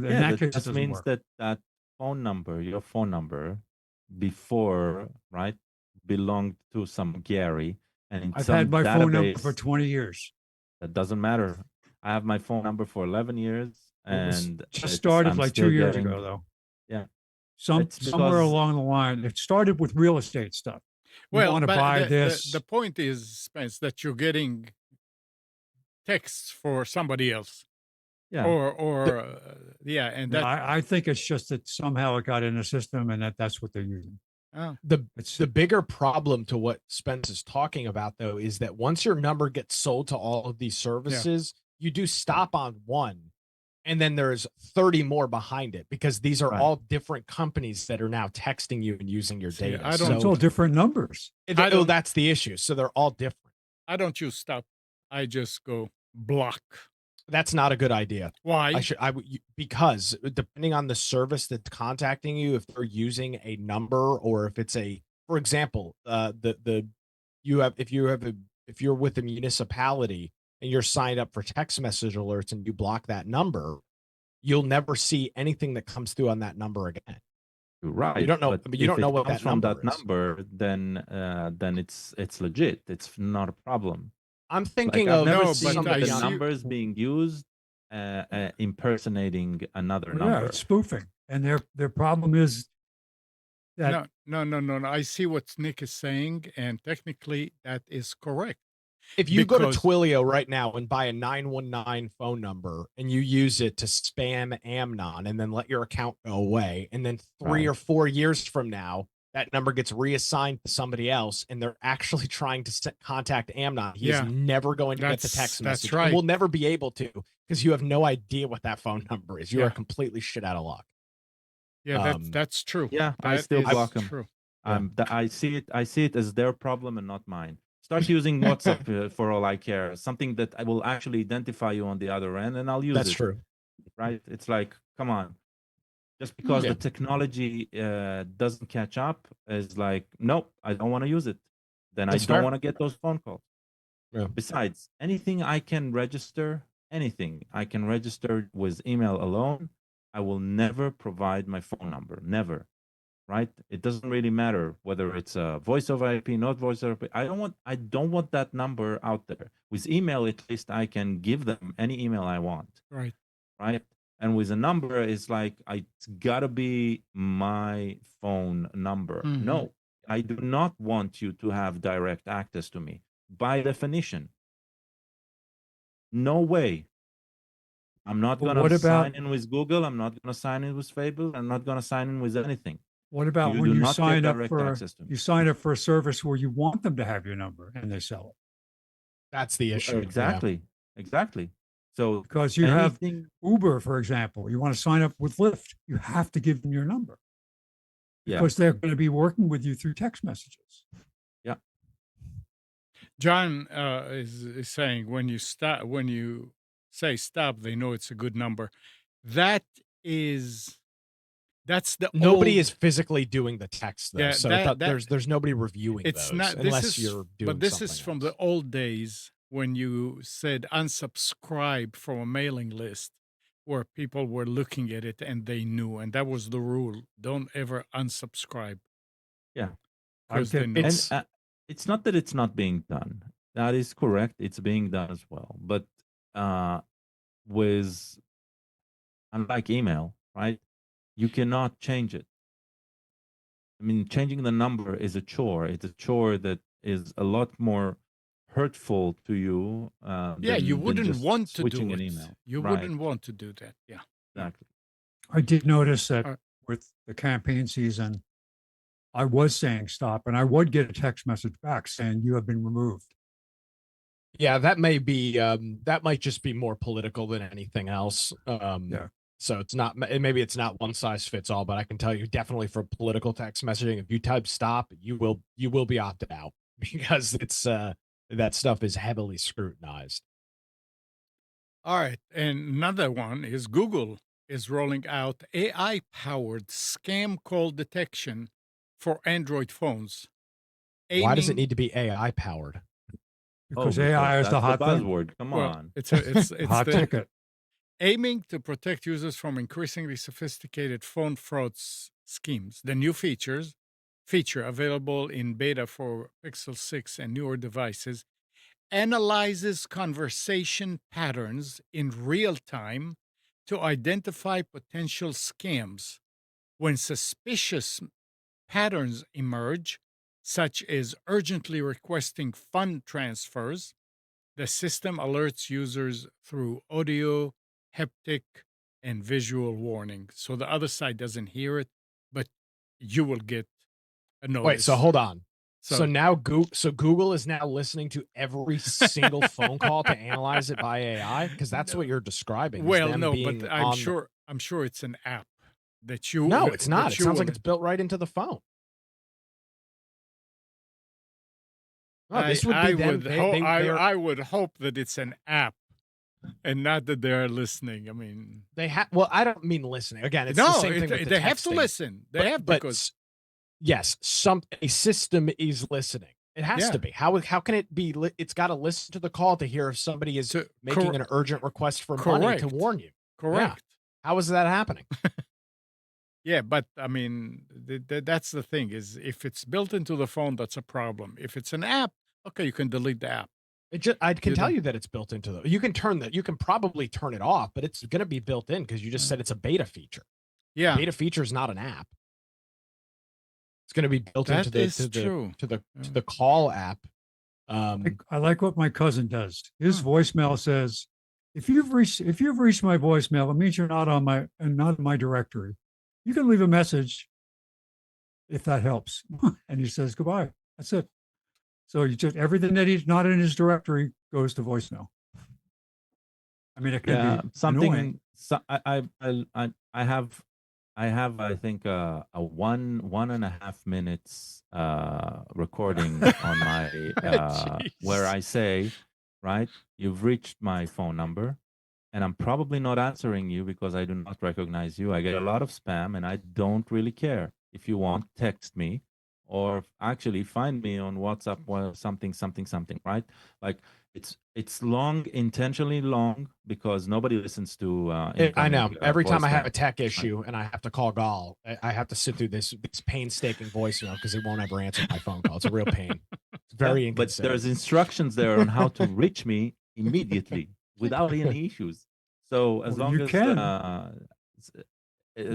Speaker 2: that
Speaker 4: means that phone number, your phone number, before belonged to some Gary, and
Speaker 2: I've had my phone number for 20 years.
Speaker 4: That doesn't matter. I have my phone number for 11 years, and
Speaker 2: just started like 2 years ago, though.
Speaker 4: Yeah,
Speaker 2: somewhere along the line, it started with real estate stuff.
Speaker 1: Well,
Speaker 2: want to buy this.
Speaker 1: The point is, Spence, that you're getting texts for somebody else.
Speaker 4: Yeah.
Speaker 1: And that
Speaker 2: I think it's just that somehow it got in the system, and that's what they're using.
Speaker 1: Oh,
Speaker 3: The
Speaker 2: It's
Speaker 3: the bigger problem to what Spence is talking about though is that once your number gets sold to all of these
Speaker 1: yeah.
Speaker 3: services, you do stop on one and then there's 30 more behind it because these are
Speaker 4: Right.
Speaker 3: all different companies that are now texting you and using your
Speaker 1: See,
Speaker 3: data.
Speaker 1: I
Speaker 2: well,
Speaker 1: don't
Speaker 2: it's
Speaker 3: So
Speaker 2: all different numbers.
Speaker 1: I don't
Speaker 3: that's the issue. So they're all different.
Speaker 1: I don't use stop. I just go block.
Speaker 3: That's not a good idea.
Speaker 1: Why?
Speaker 3: Because depending on the service that's contacting you, if they're using a number or if it's for example, if you're with a municipality and you're signed up for text message alerts and you block that number, you'll never see anything that comes through on that number again.
Speaker 4: You're
Speaker 3: You
Speaker 4: right,
Speaker 3: don't know,
Speaker 4: but
Speaker 3: but you
Speaker 4: if
Speaker 3: don't know
Speaker 4: it
Speaker 3: what
Speaker 4: comes
Speaker 3: that
Speaker 4: from
Speaker 3: number
Speaker 4: that
Speaker 3: is.
Speaker 4: number, then it's legit. It's not a problem.
Speaker 3: I'm
Speaker 4: Like
Speaker 3: thinking
Speaker 4: I've
Speaker 3: of
Speaker 4: never
Speaker 1: No, but
Speaker 4: seen
Speaker 1: I
Speaker 3: somebody
Speaker 4: the
Speaker 3: on.
Speaker 1: see.
Speaker 4: numbers being used impersonating another
Speaker 2: Well, yeah,
Speaker 4: number.
Speaker 2: it's spoofing, and their problem is that
Speaker 1: No. I see what Nick is saying, and technically that is correct
Speaker 3: If you go to
Speaker 1: because
Speaker 3: Twilio right now and buy a 919 phone number and you use it to spam Amnon and then let your account go away, and then 3
Speaker 4: Right.
Speaker 3: or 4 years from now, that number gets reassigned to somebody else and they're actually trying to contact Amnon, he is
Speaker 1: yeah,
Speaker 3: never going to get the
Speaker 1: that's
Speaker 3: text message and
Speaker 1: right.
Speaker 3: will never be able to because you have no idea what that phone number is. You are
Speaker 1: Yeah,
Speaker 3: completely shit out of luck.
Speaker 1: yeah,
Speaker 3: Um,
Speaker 1: that's true.
Speaker 4: Yeah, I
Speaker 1: That
Speaker 4: still
Speaker 3: I
Speaker 1: is
Speaker 4: block them.
Speaker 1: true.
Speaker 3: yeah,
Speaker 4: I see it as their problem and not mine. Start using WhatsApp for all I care. Something that I will actually identify you on the other end, and I'll use
Speaker 3: that's
Speaker 4: it.
Speaker 3: true.
Speaker 4: Right? It's like, come on. Just because
Speaker 1: Hmm.
Speaker 3: Yeah,
Speaker 4: the technology doesn't catch up is like, nope, I don't want to use it. Then I
Speaker 3: that's
Speaker 4: don't
Speaker 3: fair.
Speaker 4: want to get those phone calls.
Speaker 3: Yeah.
Speaker 4: Besides, anything I can register, anything I can register with email alone, I will never provide my phone number. Never. Right? It doesn't really matter whether it's a voice over IP, not voice over IP. I don't want that number out there. With email, at least I can give them any email I want.
Speaker 1: Right.
Speaker 4: Right? And with a number, it's like it's gotta be my phone number.
Speaker 1: Hmm.
Speaker 4: No, I do not want you to have direct access to me. By definition, no way. I'm not
Speaker 2: but
Speaker 4: gonna
Speaker 2: what about
Speaker 4: sign in with Google. I'm not gonna sign in with Facebook. I'm not gonna sign in with anything. You
Speaker 2: when
Speaker 4: do
Speaker 2: you
Speaker 4: not get
Speaker 2: sign up
Speaker 4: direct access to me.
Speaker 2: for a service where you want them to have your number and they sell it?
Speaker 3: That's the issue. Yeah.
Speaker 4: Exactly, exactly. So
Speaker 2: Because you have
Speaker 4: anything,
Speaker 2: Uber, for example, you want to sign up with Lyft, you have to give them your number
Speaker 4: yeah,
Speaker 2: because they're going to be working with you through text messages.
Speaker 4: yeah,
Speaker 1: John is saying when you say stop, they know it's a good number. That is that's the
Speaker 3: Nobody is
Speaker 1: old.
Speaker 3: physically doing the text though,
Speaker 1: Yeah,
Speaker 3: so
Speaker 1: that that
Speaker 3: there's nobody reviewing
Speaker 1: it's
Speaker 3: those
Speaker 1: not. This
Speaker 3: unless
Speaker 1: is
Speaker 3: you're
Speaker 1: but
Speaker 3: doing
Speaker 1: this is
Speaker 3: something
Speaker 1: from the
Speaker 3: else.
Speaker 1: old days when you said unsubscribe from a mailing list where people were looking at it and they knew, and that was the rule. Don't ever unsubscribe
Speaker 4: yeah.
Speaker 2: I
Speaker 1: because they
Speaker 2: get
Speaker 1: know.
Speaker 4: And
Speaker 3: It's
Speaker 4: it's not that it's not being done. That is correct. It's being done as well. But uh, with unlike email, right? You cannot change it. I mean, changing the number is a chore. It's a chore that is a lot more hurtful to you
Speaker 1: Yeah, you
Speaker 4: than
Speaker 1: wouldn't
Speaker 4: just
Speaker 1: want to do
Speaker 4: switching an
Speaker 1: it.
Speaker 4: email.
Speaker 1: You
Speaker 4: Right.
Speaker 1: wouldn't want to do that. Yeah. No.
Speaker 4: Exactly.
Speaker 2: I did notice that
Speaker 1: Uh,
Speaker 2: with the campaign season, I was saying stop, and I would get a text message back saying you have been removed.
Speaker 3: yeah, that might just be more political than anything else.
Speaker 2: Yeah.
Speaker 3: So it's not maybe it's not one size fits all, but I can tell you definitely for political text messaging, if you type stop, you will be opted out because it's that stuff is heavily scrutinized.
Speaker 1: all right. And another one is Google is rolling out AI powered scam call detection for Android phones,
Speaker 3: Why does it
Speaker 1: aiming.
Speaker 3: need to be AI powered?
Speaker 4: Oh,
Speaker 2: Because
Speaker 4: because
Speaker 2: AI is the
Speaker 4: that's the
Speaker 2: hot thing,
Speaker 4: buzzword. Come
Speaker 1: Well,
Speaker 4: on.
Speaker 2: the hot ticket.
Speaker 1: aiming to protect users from increasingly sophisticated phone schemes. The new feature available in beta for Pixel 6 and newer devices analyzes conversation patterns in real time to identify potential scams. When suspicious patterns emerge, such as urgently requesting fund transfers, the system alerts users through audio, haptic, and visual warning. So the other side doesn't hear it, but you will get notice.
Speaker 3: Wait, so hold on. So
Speaker 1: So
Speaker 3: now Google is now listening to every single phone call to analyze it by AI, because that's what you're describing. Is
Speaker 1: well,
Speaker 3: them
Speaker 1: no,
Speaker 3: being
Speaker 1: but
Speaker 3: on the,
Speaker 1: I'm sure it's an app that you
Speaker 3: no, it's not.
Speaker 1: that
Speaker 3: It
Speaker 1: you
Speaker 3: sounds like
Speaker 1: will.
Speaker 3: it's built right into the phone. No, this would be them.
Speaker 1: I would hope that it's an app and not that they're listening. I mean,
Speaker 3: They have. Well, I don't mean listening. Again, it's the
Speaker 1: no,
Speaker 3: same thing with the
Speaker 1: they have to
Speaker 3: texting.
Speaker 1: listen. They have because
Speaker 3: Yes, a system is listening. It has
Speaker 1: yeah.
Speaker 3: to be. How can it be? It's got to listen to the call to hear if somebody is
Speaker 1: To
Speaker 3: making
Speaker 1: cor-
Speaker 3: an urgent request for money to
Speaker 1: correct,
Speaker 3: warn you.
Speaker 1: correct.
Speaker 3: How is that happening?
Speaker 1: Yeah, but I mean, that's the thing is if it's built into the phone, that's a problem. If it's an app, okay, you can delete the app.
Speaker 3: I can
Speaker 1: You
Speaker 3: tell
Speaker 1: don't-
Speaker 3: you that it's built into the. You can probably turn it off, but it's going to be built in because you just said it's a beta feature.
Speaker 1: Yeah,
Speaker 3: Beta feature is not an app. It's going to be built into
Speaker 1: that is true.
Speaker 3: to the call app.
Speaker 2: I like what my cousin does. His
Speaker 1: Hmm.
Speaker 2: voicemail says, if you've reached my voicemail, it means you're not in my directory. You can leave a message if that helps. And he says goodbye. That's it. So you just everything that he's not in his directory goes to voicemail. I mean, it can
Speaker 4: Yeah,
Speaker 2: be annoying.
Speaker 4: something. So I have I think a 1.5 minutes recording on my where
Speaker 1: Jeez.
Speaker 4: I say, right, you've reached my phone number, and I'm probably not answering you because I do not recognize you. I get a lot of spam, and I don't really care. If you want, text me, or actually find me on WhatsApp or something, right? Like it's long, intentionally long, because nobody listens to
Speaker 3: I know.
Speaker 4: incoming
Speaker 3: Every time I have a
Speaker 4: voicemail.
Speaker 3: tech
Speaker 4: Right.
Speaker 3: issue and I have to call Gall, I have to sit through this painstaking voicemail because he won't ever answer my phone call. It's a real pain. It's very
Speaker 4: Yeah, but
Speaker 3: inconsiderate.
Speaker 4: there's instructions there on how to reach me immediately without any issues. So
Speaker 2: Well, you can.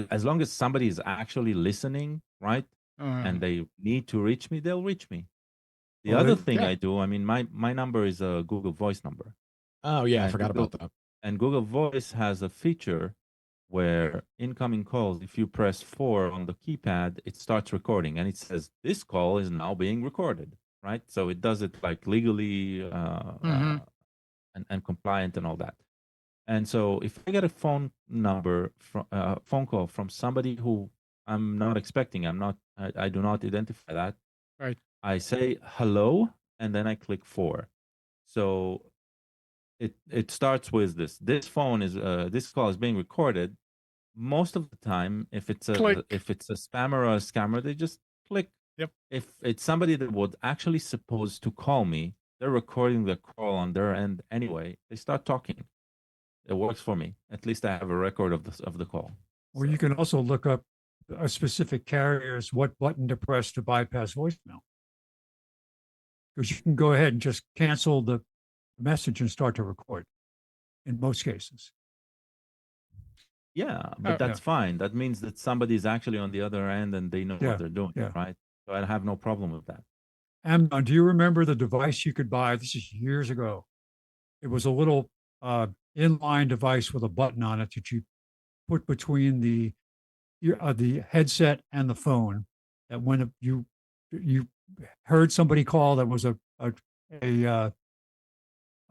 Speaker 4: as long as somebody is actually listening, right, and they need to reach me, they'll reach me. The
Speaker 2: Well,
Speaker 4: other
Speaker 2: they,
Speaker 4: thing
Speaker 3: Yeah.
Speaker 4: I do, I mean, my number is a Google Voice number,
Speaker 3: Oh yeah, I
Speaker 4: and
Speaker 3: forgot about that.
Speaker 4: Google Voice has a feature where incoming calls, if you press 4 on the keypad, it starts recording, and it says this call is now being recorded, right? So it does it like legally
Speaker 1: Mhm.
Speaker 4: and compliant and all that. And so if I get a phone number from phone call from somebody who I'm not expecting, I do not identify that.
Speaker 1: Right.
Speaker 4: I say hello, and then I click 4. So it starts with this. This call is being recorded. Most of the time,
Speaker 1: Click.
Speaker 4: if it's a spammer or a scammer, they just click.
Speaker 1: Yep.
Speaker 4: If it's somebody that was actually supposed to call me, they're recording the call on their end anyway. They start talking. It works for me. At least I have a record of the call.
Speaker 2: or you can also look up a specific carrier's what button to press to bypass voicemail. Because you can go ahead and just cancel the message and start to record in most cases.
Speaker 4: Yeah,
Speaker 1: Oh,
Speaker 4: but that's
Speaker 2: yeah.
Speaker 4: fine. That means that somebody's actually on the other end and they know
Speaker 2: Yeah,
Speaker 4: what they're doing,
Speaker 2: yeah.
Speaker 4: right? So I have no problem with that.
Speaker 2: Amnon, do you remember the device you could buy? This is years ago. It was a little inline device with a button on it that you put between the headset and the phone. That when you heard somebody call that was a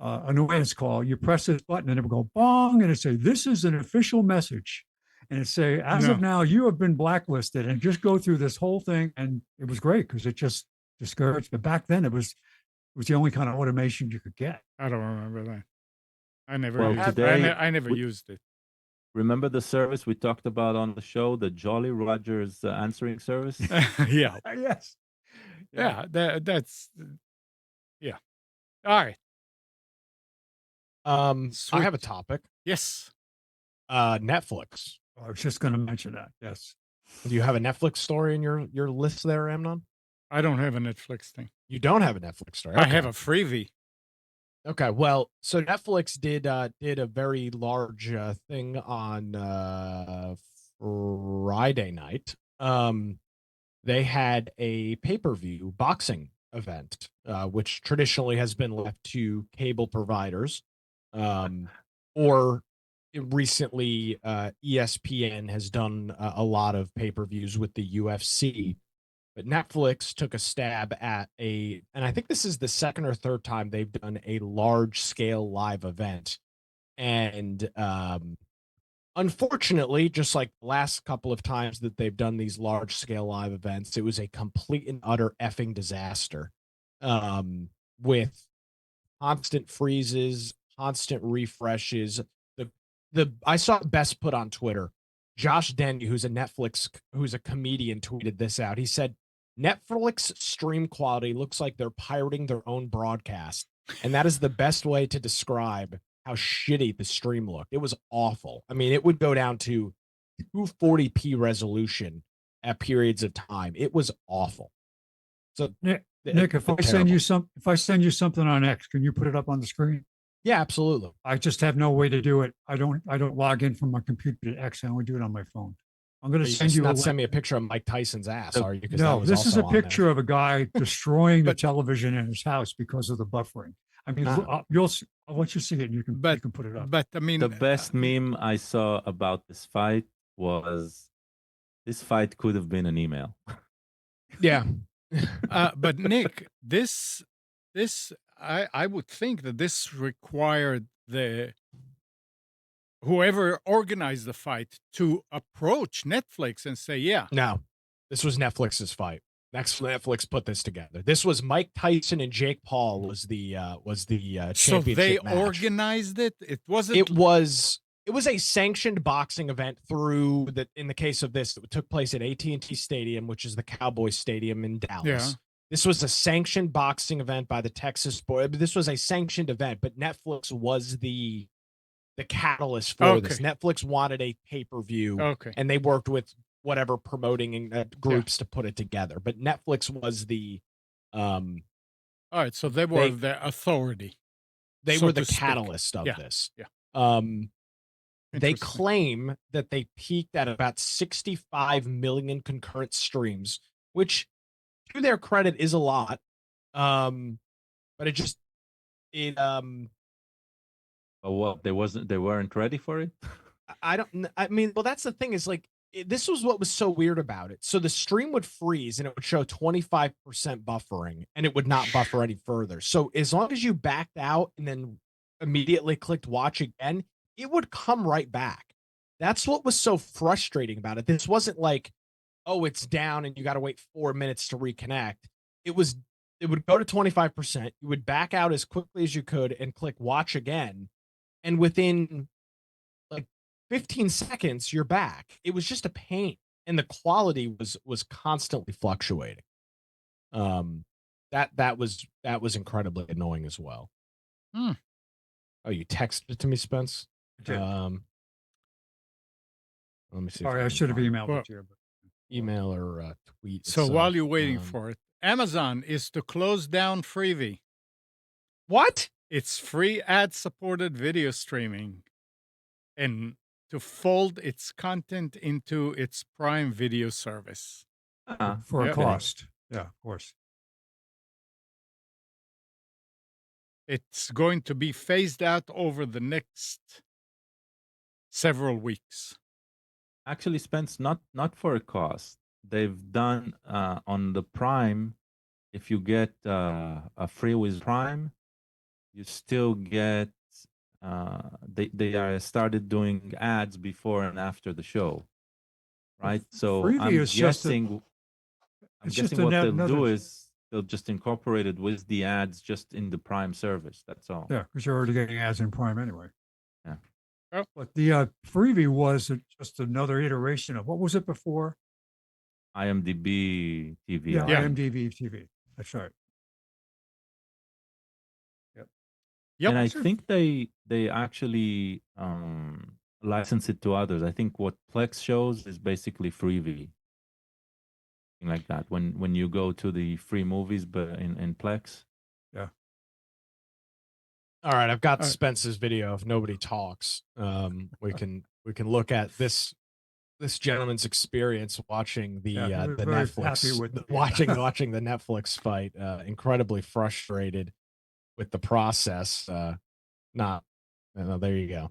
Speaker 2: annoyance call, you press this button and it would go bong, and it say, "This is an official message," and it say, "As
Speaker 1: No.
Speaker 2: of now, you have been blacklisted," and just go through this whole thing, and it was great because it just discouraged. But back then, it was the only kind of automation you could get.
Speaker 1: I don't remember that. I never
Speaker 4: Well,
Speaker 1: used
Speaker 4: today
Speaker 1: I never
Speaker 4: we-
Speaker 1: used it.
Speaker 4: Remember the service we talked about on the show, the Jolly Rogers answering service?
Speaker 1: Yeah.
Speaker 2: Yes.
Speaker 1: Yeah, that's yeah. All right.
Speaker 3: I have a
Speaker 1: Switch.
Speaker 3: topic.
Speaker 1: Yes.
Speaker 3: Netflix.
Speaker 2: I was just going to mention that. Yes.
Speaker 3: Do you have a Netflix story in your list there, Amnon?
Speaker 1: I don't have a Netflix thing.
Speaker 3: You don't have a Netflix story.
Speaker 1: I have
Speaker 3: Okay.
Speaker 1: a freebie.
Speaker 3: Okay, well, so Netflix did a very large thing on Friday night. They had a pay-per-view boxing event, which traditionally has been left to cable providers, or recently ESPN has done a lot of pay-per-views with the UFC. but Netflix took a stab at and I think this is the second or third time they've done a large scale live event. And unfortunately, just like the last couple of times that they've done these large scale live events, it was a complete and utter effing disaster. With constant freezes, constant refreshes. The I saw best put on Twitter. Josh Denny, who's a comedian, tweeted this out. He said, Netflix stream quality looks like they're pirating their own broadcast. And that is the best way to describe how shitty the stream looked. It was awful. I mean, it would go down to 240p resolution at periods of time. It was awful. So
Speaker 2: Nick, if I send you something on X, can you put it up on the screen?
Speaker 3: yeah, absolutely.
Speaker 2: I just have no way to do it. I don't log in from my computer to X. I only do it on my phone. I'm going to send you a
Speaker 3: not
Speaker 2: link.
Speaker 3: send me a picture of Mike Tyson's ass, are you?
Speaker 2: No, this is a picture of a guy destroying the
Speaker 1: But-
Speaker 2: television in his house because of the buffering. I mean,
Speaker 3: Ah.
Speaker 2: I'll let you see it. And you can put it up.
Speaker 1: But I mean,
Speaker 4: The best meme I saw about this fight was this fight could have been an email.
Speaker 3: Yeah.
Speaker 1: but Nick, this I would think that this required the whoever organized the fight to approach Netflix and say, yeah.
Speaker 3: No, this was Netflix's fight. Netflix put this together. This was Mike Tyson and Jake Paul was the championship
Speaker 1: So they
Speaker 3: match.
Speaker 1: organized it. It wasn't.
Speaker 3: It was a sanctioned boxing event through the. In the case of this, it took place at AT&T Stadium, which is the Cowboys Stadium in Dallas.
Speaker 1: Yeah.
Speaker 3: This was a sanctioned boxing event by the Texas Board. This was a sanctioned event, but Netflix was the catalyst for this.
Speaker 1: Okay.
Speaker 3: Netflix wanted a pay-per-view,
Speaker 1: Okay.
Speaker 3: and they worked with whatever promoting groups to put it together. But Netflix was the
Speaker 1: All right. So they were the authority.
Speaker 3: they
Speaker 1: so
Speaker 3: were the
Speaker 1: to speak.
Speaker 3: catalyst of
Speaker 1: Yeah,
Speaker 3: this.
Speaker 1: yeah.
Speaker 3: They
Speaker 1: Interesting.
Speaker 3: claim that they peaked at about 65 million concurrent streams, which to their credit is a lot. But it just
Speaker 4: But what they weren't ready for it.
Speaker 3: I mean, well, that's the thing is like this was what was so weird about it. So the stream would freeze and it would show 25% buffering and it would not buffer any further. So as long as you backed out and then immediately clicked watch again, it would come right back. That's what was so frustrating about it. This wasn't like, oh, it's down and you got to wait 4 minutes to reconnect. It would go to 25%. You would back out as quickly as you could and click watch again. And within like 15 seconds, you're back. It was just a pain. And the quality was constantly fluctuating. That was incredibly annoying as well.
Speaker 1: Hmm.
Speaker 3: Oh, you texted it to me, Spence?
Speaker 2: did.
Speaker 3: Let me see.
Speaker 2: Sorry, I should have emailed it to you. But
Speaker 3: email or tweet.
Speaker 1: So
Speaker 3: itself.
Speaker 1: while you're waiting for it, Amazon is to close down Freevee.
Speaker 3: What?
Speaker 1: It's free ad-supported video streaming, and to fold its content into its Prime Video service.
Speaker 2: for
Speaker 1: Yeah.
Speaker 2: a cost. Yeah, of course.
Speaker 1: It's going to be phased out over the next several weeks.
Speaker 4: Actually, Spence, not for a cost. They've done on the Prime. If you get a free with Prime, you still get. They are started doing ads before and after the show, right? So
Speaker 2: Freevee
Speaker 4: I'm
Speaker 2: is just
Speaker 4: guessing. I'm
Speaker 2: it's just
Speaker 4: guessing what they'll
Speaker 2: another-
Speaker 4: do is they'll just incorporate it with the ads just in the Prime service. That's all.
Speaker 2: Yeah, because you're already getting ads in Prime anyway.
Speaker 4: Yeah.
Speaker 1: Oh.
Speaker 2: But the Freevee was just another iteration of what was it before?
Speaker 4: IMDb TV.
Speaker 2: Yeah,
Speaker 1: Yeah.
Speaker 2: IMDb TV. That's right.
Speaker 1: Yep.
Speaker 4: And I
Speaker 2: Sure.
Speaker 4: think they actually license it to others. I think what Plex shows is basically Freevee, something like that. When you go to the free movies, but in Plex.
Speaker 3: All right, I've got
Speaker 1: All right.
Speaker 3: Spence's video. If nobody talks, we can look at this gentleman's experience watching the
Speaker 2: Yeah, he was
Speaker 3: the
Speaker 2: very
Speaker 3: Netflix
Speaker 2: happy with
Speaker 3: watching the Netflix fight. Incredibly frustrated with the process. There you go.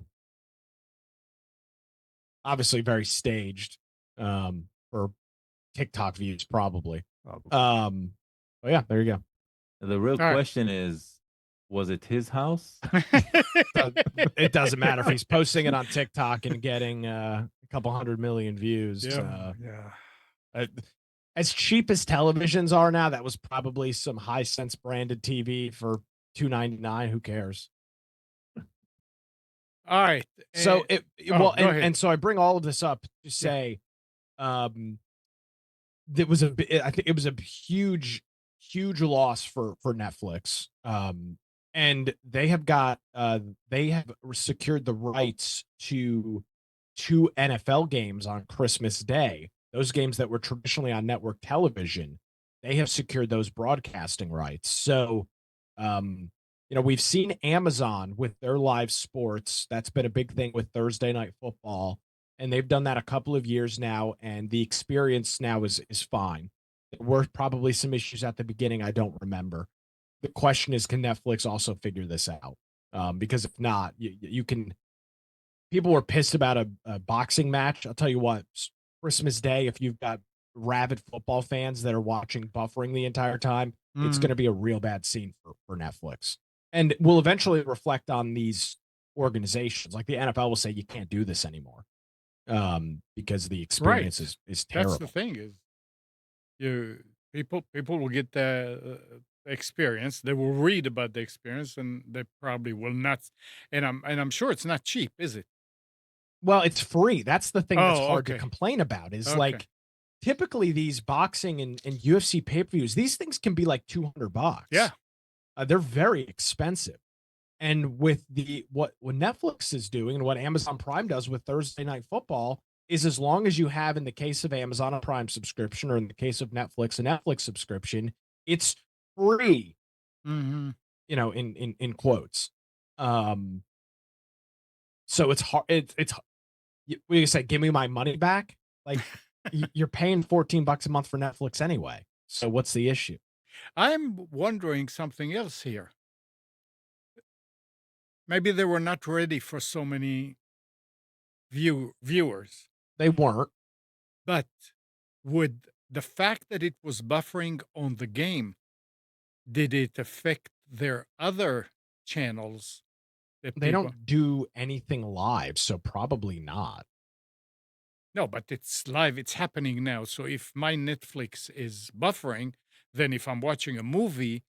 Speaker 3: Obviously, very staged for TikTok views, probably.
Speaker 2: Probably.
Speaker 3: But yeah, there you go.
Speaker 4: The real
Speaker 1: All right.
Speaker 4: question is, was it his house?
Speaker 3: It doesn't matter if he's posting it on TikTok and getting a couple 100 million views.
Speaker 1: Yeah.
Speaker 2: Yeah.
Speaker 3: Uh, as cheap as televisions are now, that was probably some high sense branded TV for $2.99. Who cares?
Speaker 1: All right.
Speaker 3: So
Speaker 1: Go ahead.
Speaker 3: and so I bring all of this up to
Speaker 1: Yeah.
Speaker 3: say, that was I think it was a huge loss for Netflix. And they have secured the rights to 2 NFL games on Christmas Day. Those games that were traditionally on network television, they have secured those broadcasting rights. So, we've seen Amazon with their live sports. That's been a big thing with Thursday Night Football, and they've done that a couple of years now, and the experience now is fine. There were probably some issues at the beginning I don't remember. The question is, can Netflix also figure this out? Because if not, you can. People were pissed about a boxing match. I'll tell you what, Christmas Day, if you've got rabid football fans that are watching buffering the entire time, it's going
Speaker 1: Mhm.
Speaker 3: to be a real bad scene for Netflix. And will eventually reflect on these organizations. Like the NFL will say, you can't do this anymore, because the
Speaker 1: Right.
Speaker 3: experience is
Speaker 1: That's the
Speaker 3: terrible.
Speaker 1: thing is you people will get the experience. They will read about the experience, and they probably will not. And I'm sure it's not cheap, is it?
Speaker 3: Well, it's free. That's the thing that's
Speaker 1: Oh,
Speaker 3: hard to
Speaker 1: okay,
Speaker 3: complain about is
Speaker 1: okay,
Speaker 3: like typically these boxing and UFC pay-per-views, these things can be like
Speaker 1: yeah,
Speaker 3: $200. They're very expensive. And with what Netflix is doing and what Amazon Prime does with Thursday Night Football is as long as you have, in the case of Amazon a Prime subscription, or in the case of Netflix a Netflix subscription, it's free,
Speaker 1: hmm
Speaker 3: in quotes. Um, so it's hard. What do you say? Give me my money back. Like you're paying $14 a month for Netflix anyway. So what's the issue?
Speaker 1: I'm wondering something else here. Maybe they were not ready for so many viewers,
Speaker 3: They weren't.
Speaker 1: but would the fact that it was buffering on the game, did it affect their other channels that
Speaker 3: They
Speaker 1: people?
Speaker 3: don't do anything live, so probably not.
Speaker 1: No, but it's live, it's happening now. So if my Netflix is buffering, then if I'm watching a movie,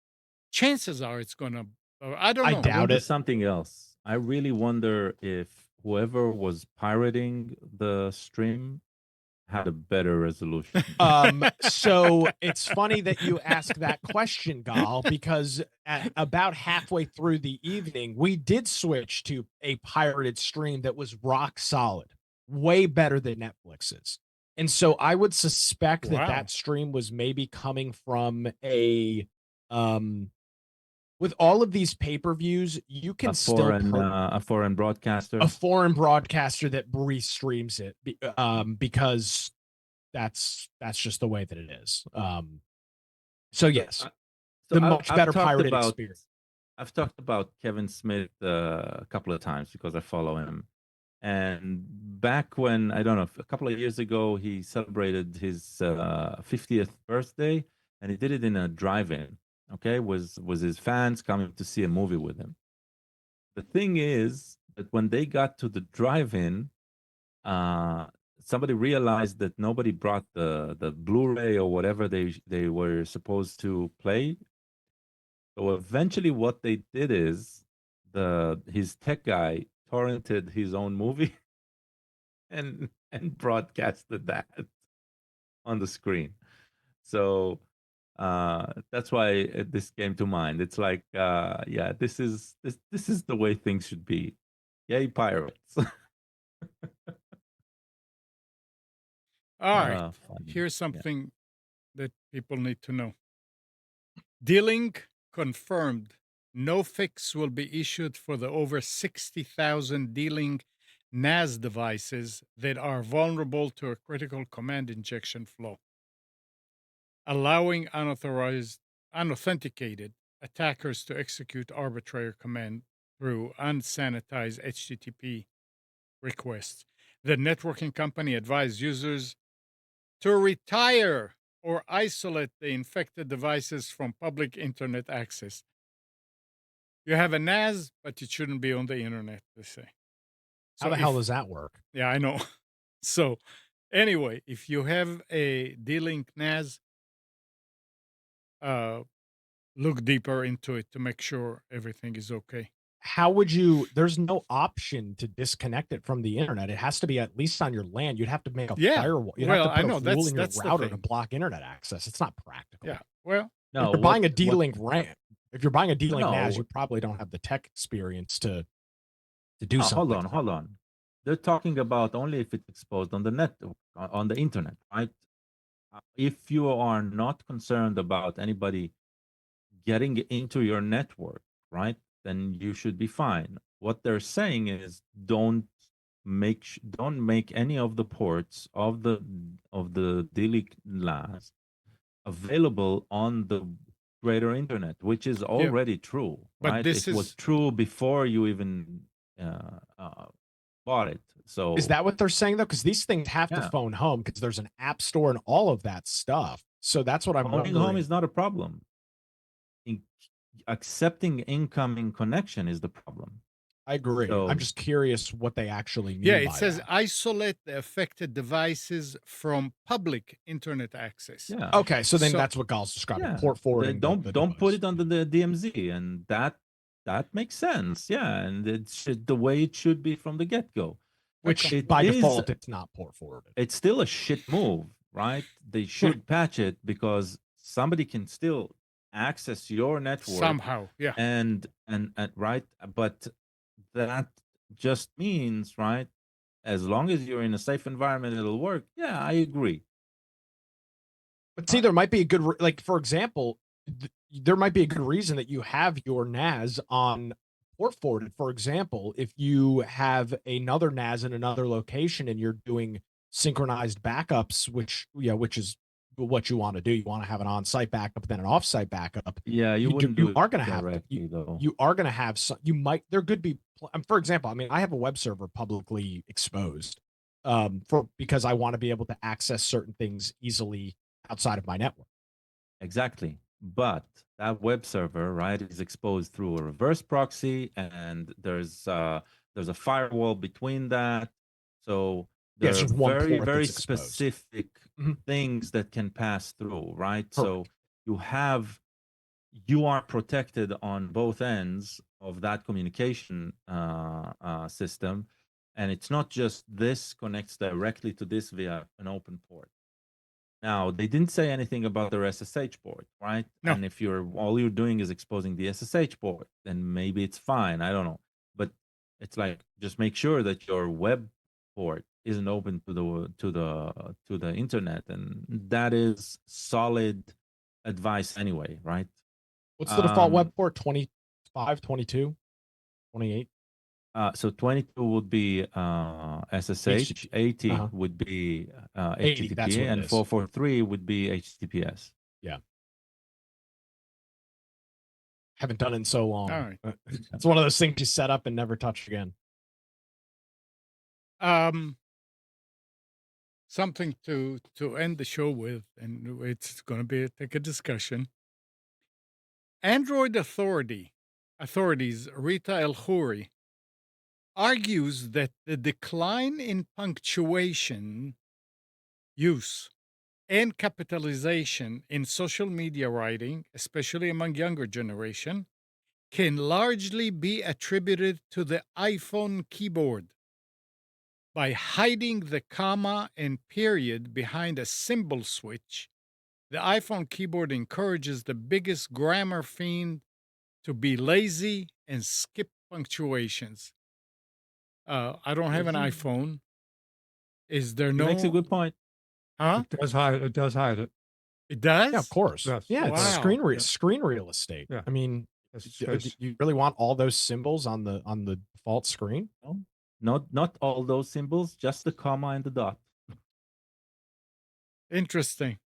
Speaker 1: chances are it's gonna, I don't
Speaker 3: I
Speaker 1: know.
Speaker 4: I
Speaker 3: doubt
Speaker 4: wonder
Speaker 3: it.
Speaker 4: something else. I really wonder if whoever was pirating the stream had a better resolution.
Speaker 3: So it's funny that you ask that question, Gal, because at about halfway through the evening, we did switch to a pirated stream that was rock solid, way better than Netflix's. And so I would suspect that
Speaker 1: Wow.
Speaker 3: that stream was maybe coming from um, with all of these pay-per-views, you can still
Speaker 4: A foreign broadcaster.
Speaker 3: a foreign broadcaster that restreams it, because that's just the way that it is. So
Speaker 4: So,
Speaker 3: yes,
Speaker 4: so
Speaker 3: the much
Speaker 4: I've
Speaker 3: better
Speaker 4: talked
Speaker 3: pirated
Speaker 4: about
Speaker 3: experience.
Speaker 4: Kevin Smith a couple of times because I follow him. And back when, I don't know, a couple of years ago, he celebrated his 50th birthday, and he did it in a drive-in. Okay, was his fans coming to see a movie with him. The thing is that when they got to the drive-in, uh, somebody realized that nobody brought the Blu-ray or whatever they were supposed to play. So eventually, what they did is his tech guy torrented his own movie and broadcasted that on the screen. So that's why this came to mind. It's like, yeah, this is the way things should be. Yay, pirates!
Speaker 1: All right.
Speaker 4: Funny.
Speaker 1: Here's
Speaker 4: Yeah.
Speaker 1: something that people need to know. D-Link confirmed no fix will be issued for the over 60,000 D-Link NAS devices that are vulnerable to a critical command injection flow, allowing unauthenticated attackers to execute arbitrary command through unsanitized HTTP requests. The networking company advised users to retire or isolate the infected devices from public internet access. You have a NAS, but it shouldn't be on the internet, they say.
Speaker 3: How
Speaker 1: So
Speaker 3: the hell
Speaker 1: if
Speaker 3: does that work?
Speaker 1: yeah, I know. So anyway, if you have a D-Link NAS, uh, look deeper into it to make sure everything is okay.
Speaker 3: How would you there's no option to disconnect it from the internet. It has to be at least on your LAN. You'd have to make a
Speaker 1: Yeah.
Speaker 3: firewall. You'd have
Speaker 1: Well,
Speaker 3: to
Speaker 1: I
Speaker 3: put a
Speaker 1: know
Speaker 3: rule in your
Speaker 1: that's the
Speaker 3: router to
Speaker 1: thing.
Speaker 3: block internet access. It's not practical.
Speaker 1: Yeah. Well,
Speaker 3: If
Speaker 4: No,
Speaker 3: you're buying a
Speaker 4: what
Speaker 3: D-Link RAM, if you're buying a D-Link NAS,
Speaker 4: no,
Speaker 3: you probably don't have the tech experience to do
Speaker 4: no,
Speaker 3: something like that.
Speaker 4: hold on. They're talking about only if it's exposed on the net, on the internet, right? If you are not concerned about anybody getting into your network, right, then you should be fine. What they're saying is don't make any of the ports of the daily LAS available on the greater internet, which is
Speaker 1: yeah,
Speaker 4: already true,
Speaker 1: but
Speaker 4: right?
Speaker 1: this
Speaker 4: It was
Speaker 1: is
Speaker 4: true before you even uh, uh, bought it. So
Speaker 3: Is that what they're saying though? Because these things have to
Speaker 4: yeah,
Speaker 3: phone home because there's an app store and all of that stuff. So that's what I'm
Speaker 4: phoning home
Speaker 3: wondering.
Speaker 4: is not a problem. In, accepting incoming connection is the problem.
Speaker 3: I agree. I'm
Speaker 4: So
Speaker 3: just curious what they actually
Speaker 1: yeah,
Speaker 3: mean
Speaker 1: it
Speaker 3: by
Speaker 1: says
Speaker 3: that.
Speaker 1: isolate the affected devices from public internet access.
Speaker 4: yeah,
Speaker 3: Okay, so then
Speaker 1: So
Speaker 3: that's what Gall's describing.
Speaker 4: yeah.
Speaker 3: Port forwarding the
Speaker 4: Don't put
Speaker 3: device.
Speaker 4: it under the DMZ, and that makes sense. Yeah, and it's the way it should be from the get go.
Speaker 3: Which
Speaker 1: okay.
Speaker 4: It
Speaker 3: by
Speaker 4: is
Speaker 3: default it's not port forwarded.
Speaker 4: it's still a shit move, right? They should patch it because somebody can still access your network
Speaker 1: Somehow, yeah.
Speaker 4: and right, but that just means, right, as long as you're in a safe environment, it'll work. Yeah, I agree.
Speaker 3: But see, there might be a good like for example, there might be a good reason that you have your NAS on port forwarded. For example, if you have another NAS in another location and you're doing synchronized backups, which is what you want to do. You want to have an on-site backup, then an off-site backup.
Speaker 4: Yeah, you wouldn't do
Speaker 3: You
Speaker 4: it
Speaker 3: are going to have
Speaker 4: directly though.
Speaker 3: you are going to have some. You might there could be for example. I mean, I have a web server publicly exposed for because I want to be able to access certain things easily outside of my network.
Speaker 4: Exactly. But that web server, right, is exposed through a reverse proxy, and there's a firewall between that. So
Speaker 3: Yeah, it's
Speaker 4: there are
Speaker 3: just one
Speaker 4: very,
Speaker 3: port
Speaker 4: very
Speaker 3: that's exposed.
Speaker 4: specific
Speaker 3: Mhm.
Speaker 4: things that can pass through, right? So
Speaker 3: Correct.
Speaker 4: you are protected on both ends of that communication system, and it's not just this connects directly to this via an open port. Now, they didn't say anything about their SSH port, right?
Speaker 1: No.
Speaker 4: And if all you're doing is exposing the SSH port, then maybe it's fine. I don't know. But it's like just make sure that your web port isn't open to the internet, and that is solid advice anyway, right?
Speaker 3: What's the default
Speaker 4: Um
Speaker 3: web port? 25, 22, 28?
Speaker 4: so 22 would be SSH,
Speaker 3: HTTP.
Speaker 4: 80
Speaker 3: Uh-huh.
Speaker 4: would be
Speaker 3: 80, that's
Speaker 4: HTTP,
Speaker 3: what it
Speaker 4: and
Speaker 3: is.
Speaker 4: 443 would be HTTPS.
Speaker 3: Yeah. Haven't done it in so
Speaker 1: All
Speaker 3: long.
Speaker 1: right.
Speaker 3: It's one of those things you set up and never touch again.
Speaker 1: Um, something to end the show with, and it's going to be take a discussion. Android authorities Rita El Khoury argues that the decline in punctuation use and capitalization in social media writing, especially among younger generation, can largely be attributed to the iPhone keyboard. By hiding the comma and period behind a symbol switch, the iPhone keyboard encourages the biggest grammar fiend to be lazy and skip punctuations. I don't have an iPhone. Is there
Speaker 4: He makes a
Speaker 1: no?
Speaker 4: good point.
Speaker 1: Huh?
Speaker 2: It does hide. It does hide it.
Speaker 1: It
Speaker 3: Yeah, of
Speaker 1: does?
Speaker 3: course.
Speaker 2: Yes.
Speaker 3: Yeah, it's
Speaker 1: Wow.
Speaker 2: Yeah.
Speaker 3: screen real estate.
Speaker 2: Yeah.
Speaker 3: I mean,
Speaker 2: It's
Speaker 3: do
Speaker 2: because
Speaker 3: you really want all those symbols on the default screen?
Speaker 4: No, not all those symbols, just the comma and the dot.
Speaker 1: Interesting.
Speaker 3: I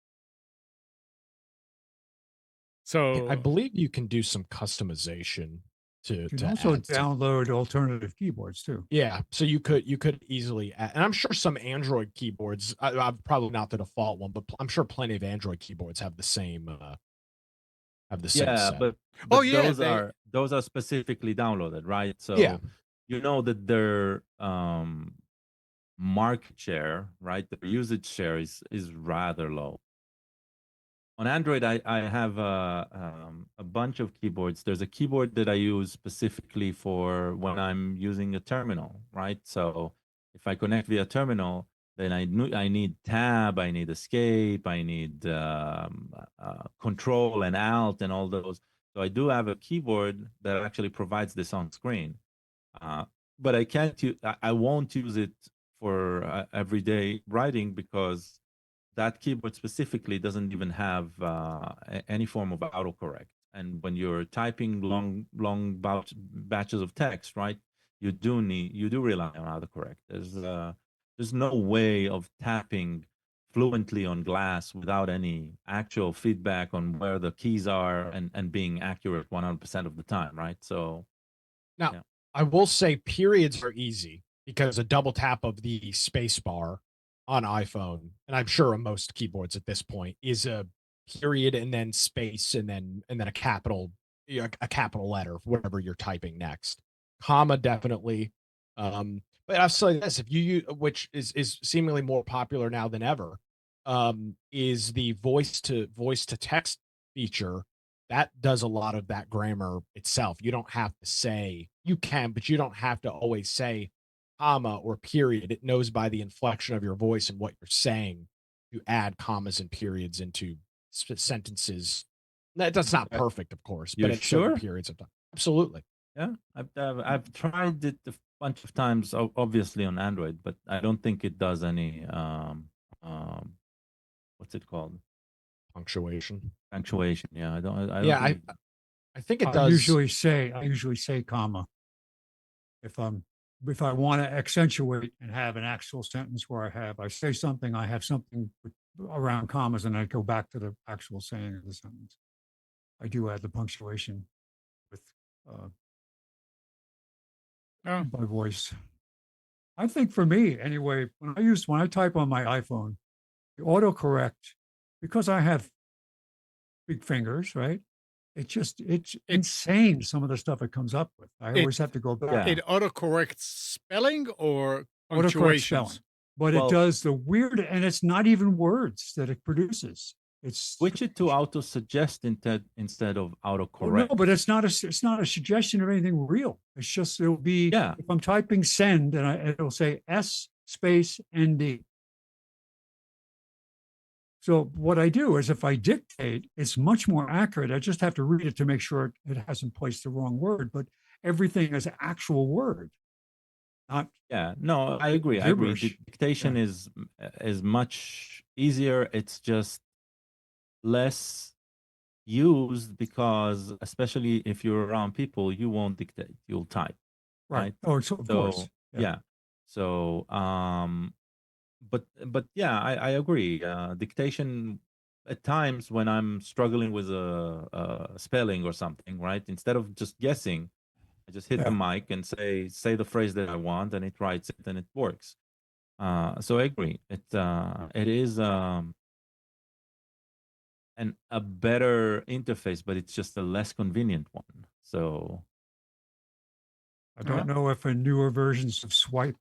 Speaker 1: So
Speaker 3: believe you can do some customization
Speaker 2: You can
Speaker 3: to
Speaker 2: also
Speaker 3: add.
Speaker 2: download alternative keyboards too.
Speaker 3: Yeah, so you could easily add, and I'm sure some Android keyboards, I'm probably not the default one, but I'm sure plenty of Android keyboards have the same
Speaker 4: Yeah,
Speaker 3: setting.
Speaker 1: Oh,
Speaker 4: but
Speaker 1: yeah,
Speaker 4: those are specifically downloaded, right?
Speaker 3: Yeah.
Speaker 4: So you know that their market share, right? The usage share is rather low. On Android, I have a bunch of keyboards. There's a keyboard that I use specifically for when I'm using a terminal, right? So if I connect via terminal, then I need tab, I need escape, I need control and alt and all those. So I do have a keyboard that actually provides this on screen, uh, but I can't. I won't use it for everyday writing because that keyboard specifically doesn't even have any form of autocorrect. And when you're typing long batches of text, right, you do rely on autocorrect. There's no way of tapping fluently on glass without any actual feedback on where the keys are and being accurate 100% of the time, right? So
Speaker 3: Now,
Speaker 4: yeah.
Speaker 3: I will say periods are easy because a double tap of the space bar on iPhone, and I'm sure on most keyboards at this point, is a period and then space and then a capital, a capital letter for whatever you're typing next. Comma definitely. But I'll say this: if you use, which is seemingly more popular now than ever, is the voice to text feature that does a lot of that grammar itself. You don't have to say, you can, but you don't have to always say comma or period. It knows by the inflection of your voice and what you're saying to add commas and periods into sentences. That's not perfect, of course, but
Speaker 4: You're
Speaker 3: in certain
Speaker 4: sure?
Speaker 3: periods of time. Absolutely.
Speaker 4: Yeah, I've tried it a bunch of times, obviously on Android, but I don't think it does any what's it called?
Speaker 3: Punctuation.
Speaker 4: Punctuation. Yeah, I don't
Speaker 3: Yeah,
Speaker 4: think it.
Speaker 3: I think it
Speaker 2: I
Speaker 3: does.
Speaker 2: usually say comma if I want to accentuate and have an actual sentence where I say something, I have something around commas, and I go back to the actual saying of the sentence. I do add the punctuation with uh,
Speaker 1: Oh,
Speaker 2: my voice. I think for me, anyway, when I type on my iPhone, the autocorrect, because I have big fingers, right? It's
Speaker 1: it
Speaker 2: insane some of the stuff it comes up with. I
Speaker 1: it
Speaker 2: always have to go back.
Speaker 4: Yeah.
Speaker 1: it autocorrects spelling or
Speaker 2: Autocorrect spelling,
Speaker 1: punctuations?
Speaker 2: but it
Speaker 4: Well,
Speaker 2: does the weird, and it's not even words that it produces. It's
Speaker 4: switch it to auto suggest instead of
Speaker 2: oh no,
Speaker 4: autocorrect.
Speaker 2: but it's not a suggestion of anything real. It's just it'll be
Speaker 4: Yeah.
Speaker 2: if I'm typing send and it'll say S space ND. So what I do is if I dictate, it's much more accurate. I just have to read it to make sure it hasn't placed the wrong word, but everything is an actual word, not
Speaker 4: Yeah. No, I agree. I agree.
Speaker 2: gibberish.
Speaker 4: Dictation
Speaker 2: Yeah.
Speaker 4: is much easier. It's just less used because, especially if you're around people, you won't dictate. You'll type,
Speaker 2: Right.
Speaker 4: right?
Speaker 2: Oh, so of course.
Speaker 4: So
Speaker 2: Yeah.
Speaker 4: yeah. So but yeah, I agree. Dictation at times when I'm struggling with a spelling or something, right? Instead of just guessing, I just hit the
Speaker 2: Yeah.
Speaker 4: mic and say the phrase that I want, and it writes it, and it works. So I agree. It is a better interface, but it's just a less convenient one. So
Speaker 2: I
Speaker 4: yeah,
Speaker 2: don't know if newer versions of Swipe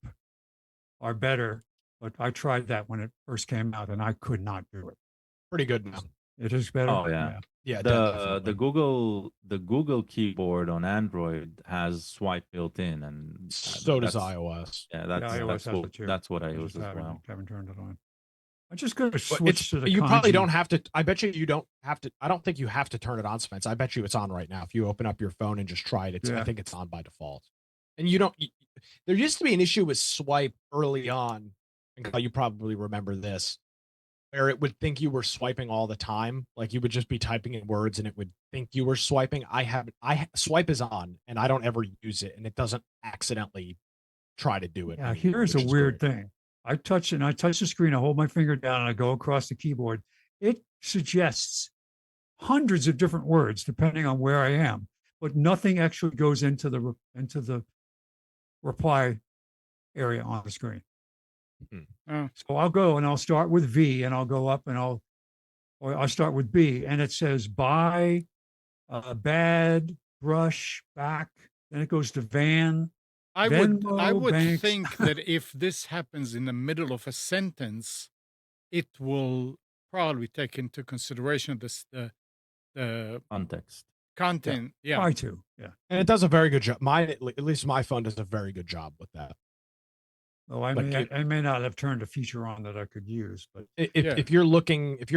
Speaker 2: are better, but I tried that when it first came out and I could not do it.
Speaker 3: Pretty good now.
Speaker 2: It is better.
Speaker 4: oh yeah.
Speaker 2: Yeah.
Speaker 3: Yeah,
Speaker 4: The
Speaker 3: definitely.
Speaker 4: Google keyboard on Android has swipe built in, and
Speaker 3: So does
Speaker 4: that's
Speaker 3: iOS.
Speaker 4: yeah,
Speaker 2: Yeah, iOS has it too.
Speaker 4: that's what I
Speaker 2: I
Speaker 4: use
Speaker 2: just
Speaker 4: as well.
Speaker 2: haven't turned it on. I'm just going to
Speaker 3: But it's
Speaker 2: switch to the
Speaker 3: you probably don't
Speaker 2: kanji.
Speaker 3: have to. I bet you don't have to. I don't think you have to turn it on, Spence. I bet you it's on right now. If you open up your phone and just try it, I
Speaker 2: Yeah.
Speaker 3: think it's on by default. And you don't. There used to be an issue with Swipe early on, and Kyle, you probably remember this, where it would think you were swiping all the time. Like you would just be typing in words, and it would think you were swiping. Swipe is on, and I don't ever use it, and it doesn't accidentally try to do it
Speaker 2: Yeah,
Speaker 3: anymore,
Speaker 2: here's a
Speaker 3: which is
Speaker 2: weird
Speaker 3: great.
Speaker 2: thing. I touch the screen, I hold my finger down, and I go across the keyboard. It suggests hundreds of different words depending on where I am. but nothing actually goes into the reply area on the screen.
Speaker 1: Oh,
Speaker 2: So I'll go and I'll start with V and I'll go up and I'll start with B and it says buy, bad, brush, back. Then it goes to van,
Speaker 1: I
Speaker 2: Venmo,
Speaker 1: would
Speaker 2: banks.
Speaker 1: think that if this happens in the middle of a sentence, it will probably take into consideration the
Speaker 4: Context.
Speaker 1: content. Yeah.
Speaker 2: Try to, yeah.
Speaker 3: And it does a very good job. Mine, at least my phone does a very good job with that.
Speaker 2: Well,
Speaker 3: Like
Speaker 2: I may not have turned a feature on that I could use, but
Speaker 1: Yeah.
Speaker 3: if you're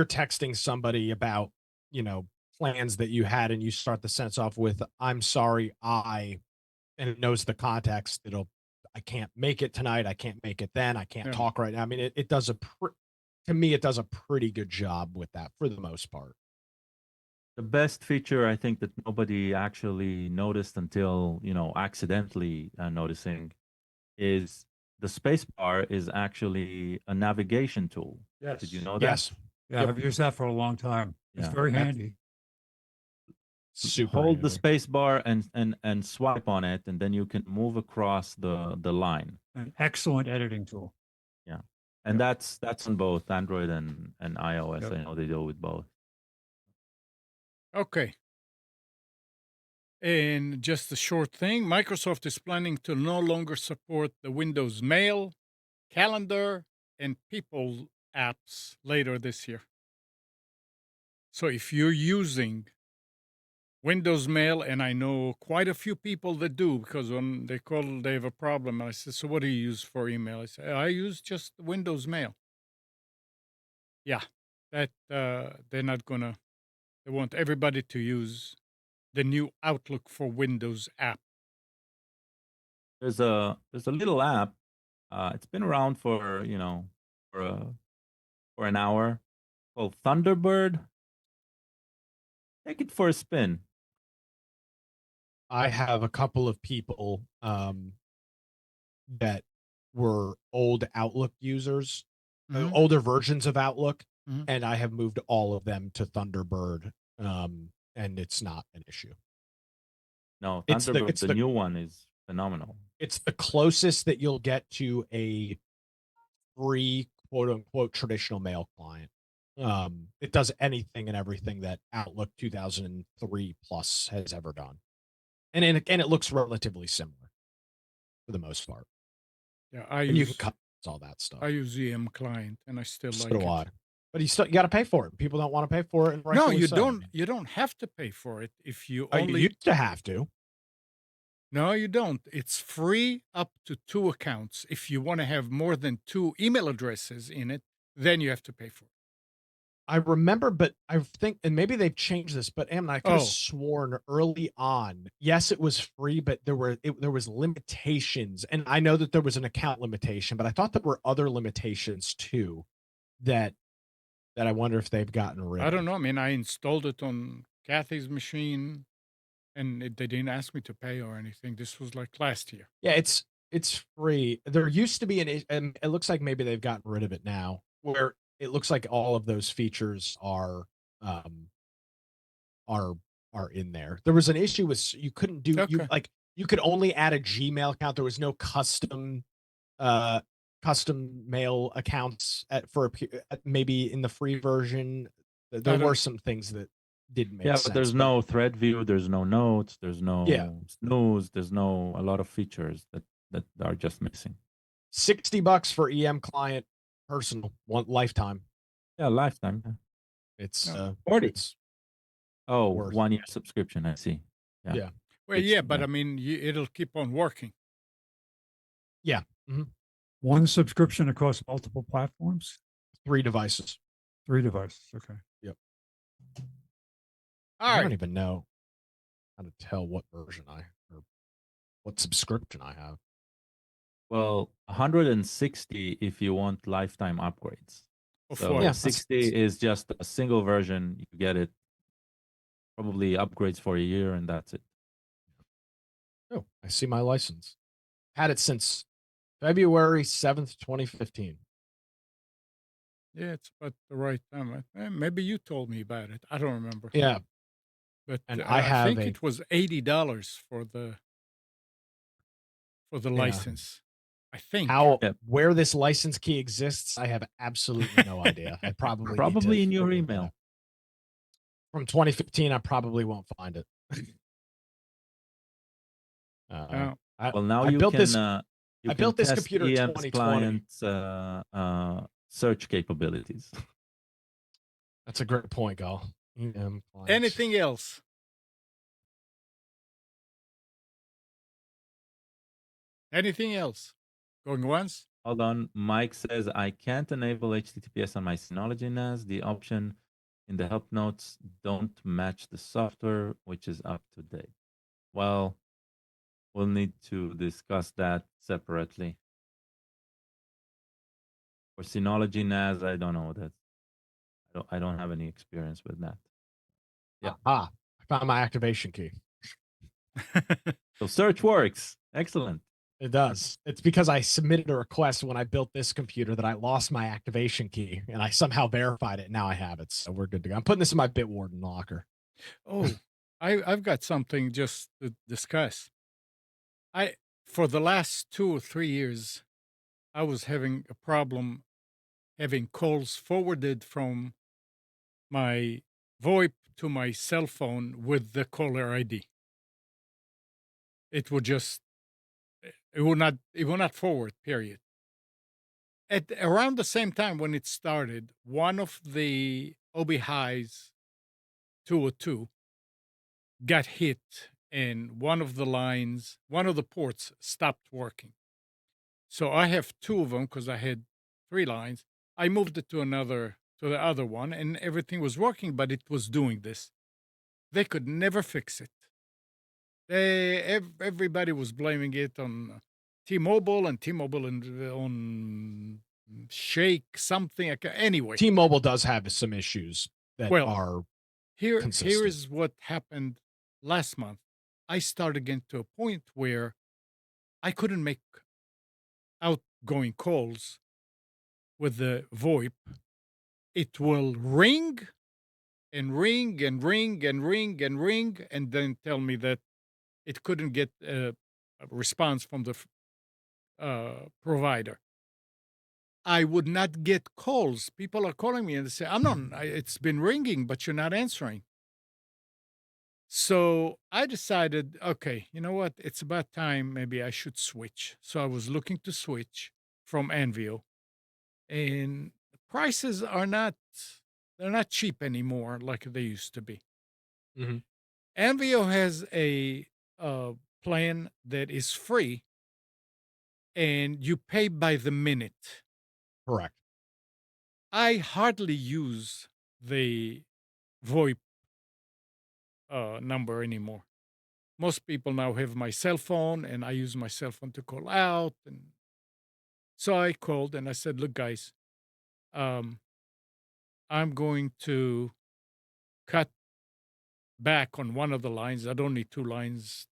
Speaker 3: texting somebody about, you know, plans that you had and you start the sentence off with, I'm sorry, and it knows the context, I can't make it tonight. I can't make it then. I can't
Speaker 1: Yeah.
Speaker 3: talk right now. I mean, it does to me, it does a pretty good job with that for the most part.
Speaker 4: The best feature I think that nobody actually noticed until, accidentally noticing is the space bar is actually a navigation tool. Did you know that?
Speaker 3: Yes.
Speaker 2: yeah,
Speaker 3: Yep.
Speaker 2: I've used that for a long time. It's
Speaker 4: Yeah.
Speaker 2: very
Speaker 3: That's
Speaker 2: handy.
Speaker 3: super
Speaker 4: Hold the
Speaker 3: handy.
Speaker 4: space bar and swipe on it, and then you can move across the line.
Speaker 2: An excellent editing tool.
Speaker 4: Yeah. And that's on both Android and iOS.
Speaker 2: Yep.
Speaker 4: I know they do with both.
Speaker 1: Okay. And just a short thing, Microsoft is planning to no longer support the Windows Mail, Calendar, and People apps later this year. So if you're using Windows Mail, and I know quite a few people that do, because when they call, they have a problem. And I said, so what do you use for email? I say, I use just Windows Mail. Yeah, that they're not gonna. They want everybody to use the new Outlook for Windows app.
Speaker 4: There's a little app. It's been around for for for an hour, called Thunderbird. Take it for a spin.
Speaker 3: I have a couple of people that were old Outlook users,
Speaker 1: Mhm.
Speaker 3: older versions of Outlook,
Speaker 1: Mhm.
Speaker 3: and I have moved all of them to Thunderbird, and it's not an issue.
Speaker 4: No,
Speaker 3: It's the
Speaker 4: Thunderbird, the new one, is phenomenal.
Speaker 3: it's the closest that you'll get to a free quote unquote traditional mail client. It does anything and everything that Outlook 2003 plus has ever done, and it looks relatively similar for the most part,
Speaker 1: Yeah,
Speaker 3: and you can cut all that stuff.
Speaker 1: I use EM client, and I still
Speaker 3: So
Speaker 1: like
Speaker 3: do
Speaker 1: it.
Speaker 3: I. But you got to pay for it. People don't want to pay for it, and
Speaker 1: No,
Speaker 3: rightfully
Speaker 1: you
Speaker 3: so.
Speaker 1: don't. You don't have to pay for it if you
Speaker 3: You
Speaker 1: only.
Speaker 3: used to have to.
Speaker 1: No, you don't. It's free up to 2 accounts. If you want to have more than 2 email addresses in it, then you have to pay for it.
Speaker 3: I remember, but I think, and maybe they've changed this, but I could have
Speaker 1: Oh.
Speaker 3: sworn early on, yes, it was free, but there was limitations, and I know that there was an account limitation, but I thought there were other limitations too that I wonder if they've gotten rid
Speaker 1: I
Speaker 3: of.
Speaker 1: don't know. I mean, I installed it on Kathy's machine, and they didn't ask me to pay or anything. This was like last year.
Speaker 3: Yeah, it's free. There used to be and it looks like maybe they've gotten rid of it now, where it looks like all of those features um are are in there. There was an issue with you couldn't do
Speaker 1: Okay.
Speaker 3: you could only add a Gmail account. There was no uh custom mail accounts maybe in the free version. There
Speaker 1: I
Speaker 3: were
Speaker 1: don't.
Speaker 3: some things that didn't make
Speaker 4: Yeah,
Speaker 3: sense.
Speaker 4: but there's no thread view, there's no notes, there's
Speaker 3: Yeah.
Speaker 4: no snooze, there's no a lot of features that are just missing.
Speaker 3: $60 for EM client personal one lifetime.
Speaker 4: Yeah, lifetime. Yeah.
Speaker 3: It's
Speaker 1: No.
Speaker 4: 40.
Speaker 3: it's
Speaker 4: Oh,
Speaker 3: worth.
Speaker 4: 1 year subscription. I see. Yeah.
Speaker 3: Yeah.
Speaker 1: Well,
Speaker 4: It's-
Speaker 1: yeah, but
Speaker 4: yeah.
Speaker 1: I mean, it'll keep on working.
Speaker 3: Yeah.
Speaker 2: One subscription across multiple platforms,
Speaker 3: 3 devices.
Speaker 2: 3 devices. Okay.
Speaker 1: All
Speaker 3: I
Speaker 1: right.
Speaker 3: don't even know how to tell what version or what subscription I have.
Speaker 4: Well, 160 if you want lifetime upgrades.
Speaker 1: Of
Speaker 4: So
Speaker 1: what?
Speaker 3: Yeah,
Speaker 4: 60 is just a single version. You get it, probably upgrades for a year, and that's it.
Speaker 3: Oh, I see my license. Had it since February 7th, 2015.
Speaker 1: Yeah, it's about the right time. Maybe you told me about it. I don't remember.
Speaker 3: Yeah.
Speaker 1: But
Speaker 3: And I
Speaker 1: I
Speaker 3: have
Speaker 1: think
Speaker 3: a
Speaker 1: it was $80 for the
Speaker 3: yeah.
Speaker 1: license. I think.
Speaker 3: How
Speaker 4: Yeah,
Speaker 3: where this license key exists, I have absolutely no idea. I probably need to
Speaker 4: probably in your
Speaker 3: figure that
Speaker 4: email.
Speaker 3: out. From 2015, I probably won't find it. Uh,
Speaker 1: Oh,
Speaker 3: I
Speaker 4: Well, now
Speaker 3: I built this
Speaker 4: you
Speaker 3: I
Speaker 4: can
Speaker 3: built this
Speaker 4: test
Speaker 3: computer in
Speaker 4: EM's
Speaker 3: 2020.
Speaker 4: client search capabilities.
Speaker 3: That's a great point, Gal. EM clients.
Speaker 1: anything else? Anything else? Going once?
Speaker 4: Hold on. Mike says I can't enable HTTPS on my Synology NAS. The option in the help notes don't match the software, which is up to date. Well, we'll need to discuss that separately. For Synology NAS, I don't know that. I don't have any experience with that. Yeah.
Speaker 3: Ah, I found my activation key.
Speaker 4: So search works. Excellent.
Speaker 3: It does. It's because I submitted a request when I built this computer that I lost my activation key, and I somehow verified it. And now I have it, so we're good to go. I'm putting this in my Bitwarden locker.
Speaker 1: Oh, I've got something just to discuss. I For the last 2 or 3 years, I was having a problem having calls forwarded from my VoIP to my cell phone with the caller ID. It would just it will not forward, period. At around the same time when it started, one of the OB highs 202 got hit and one of the ports stopped working. So I have two of them because I had three lines. I moved it to the other one, and everything was working, but it was doing this. They could never fix it. Everybody was blaming it on T-Mobile and T-Mobile and on Shake something. Anyway,
Speaker 3: T-Mobile does have some issues that
Speaker 1: well,
Speaker 3: are
Speaker 1: here
Speaker 3: consistent.
Speaker 1: is what happened last month. I started getting to a point where I couldn't make outgoing calls with the VoIP. It will ring and ring and ring and ring and ring, and then tell me that it couldn't get a response from the provider. I would not get calls. People are calling me and they say, "I'm not. It's been ringing, but you're not answering." So I decided, okay, you know what? It's about time. Maybe I should switch. So I was looking to switch from Anvio, and the prices are not. They're not cheap anymore like they used to be.
Speaker 3: Mhm.
Speaker 1: Anvio has a plan that is free, and you pay by the minute.
Speaker 3: Correct.
Speaker 1: I hardly use the VoIP number anymore. Most people now have my cell phone, and I use my cell phone to call out. And so I called and I said, "Look, guys, um, I'm going to cut back on one of the lines. I don't need two lines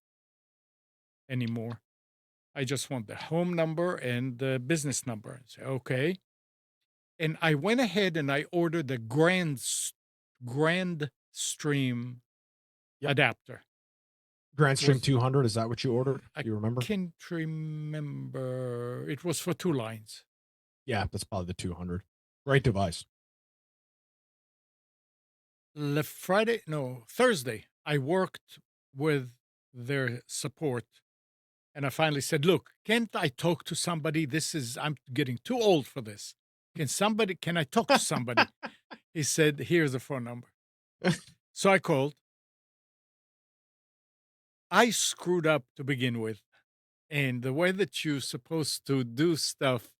Speaker 1: anymore. I just want the home number and the business number." I said, "Okay." And I went ahead and I ordered the Grand Stream
Speaker 3: Yep.
Speaker 1: adapter. It
Speaker 3: Grandstream
Speaker 1: was
Speaker 3: 200, is that what you ordered?
Speaker 1: I
Speaker 3: Do you remember?
Speaker 1: can't remember. It was for two lines.
Speaker 3: Yeah, that's probably the 200. Great device.
Speaker 1: Thursday, I worked with their support, and I finally said, "Look, can't I talk to somebody? I'm getting too old for this. Can I talk to somebody?" He said, "Here's the phone number." So I called. I screwed up to begin with. And the way that you're supposed to do stuff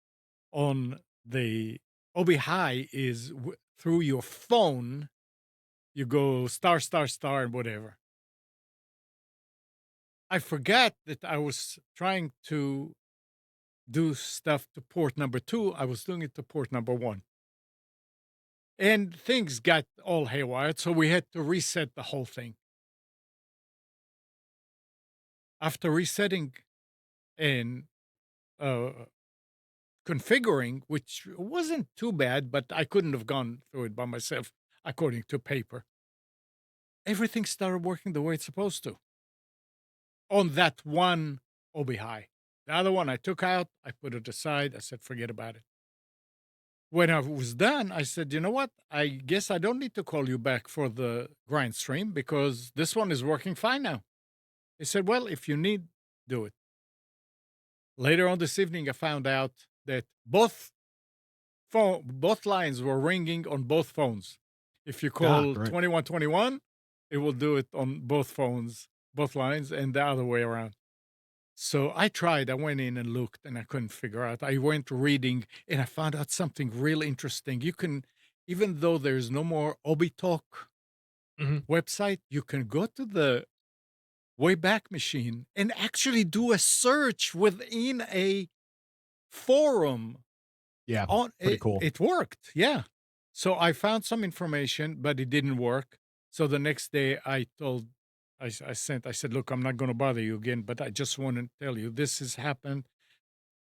Speaker 1: on the OB High is through your phone. You go star, star, star, and whatever. I forgot that I was trying to do stuff to port number two. I was doing it to port number one. And things got all haywired. So we had to reset the whole thing. After resetting and uh, configuring, which wasn't too bad, but I couldn't have gone through it by myself according to paper. everything started working the way it's supposed to on that one OB high. The other one I took out, I put it aside. I said, forget about it. When I was done, I said, you know what? I guess I don't need to call you back for the grind stream because this one is working fine now. He said, well, if you need, do it. Later on this evening, I found out that both lines were ringing on both phones. If you
Speaker 3: Ah,
Speaker 1: call
Speaker 3: great.
Speaker 1: 2121, it will do it on both phones, both lines, and the other way around. So I tried. I went in and looked, and I couldn't figure out. I went reading, and I found out something really interesting. You can, even though there's no more ObiTalk
Speaker 3: Mhm.
Speaker 1: website, you can go to the Wayback Machine and actually do a search within a forum.
Speaker 3: Yeah,
Speaker 1: On
Speaker 3: pretty
Speaker 1: it,
Speaker 3: cool.
Speaker 1: it worked, yeah. So I found some information, but it didn't work. So the next day, I told, I said, look, I'm not going to bother you again, but I just want to tell you this has happened.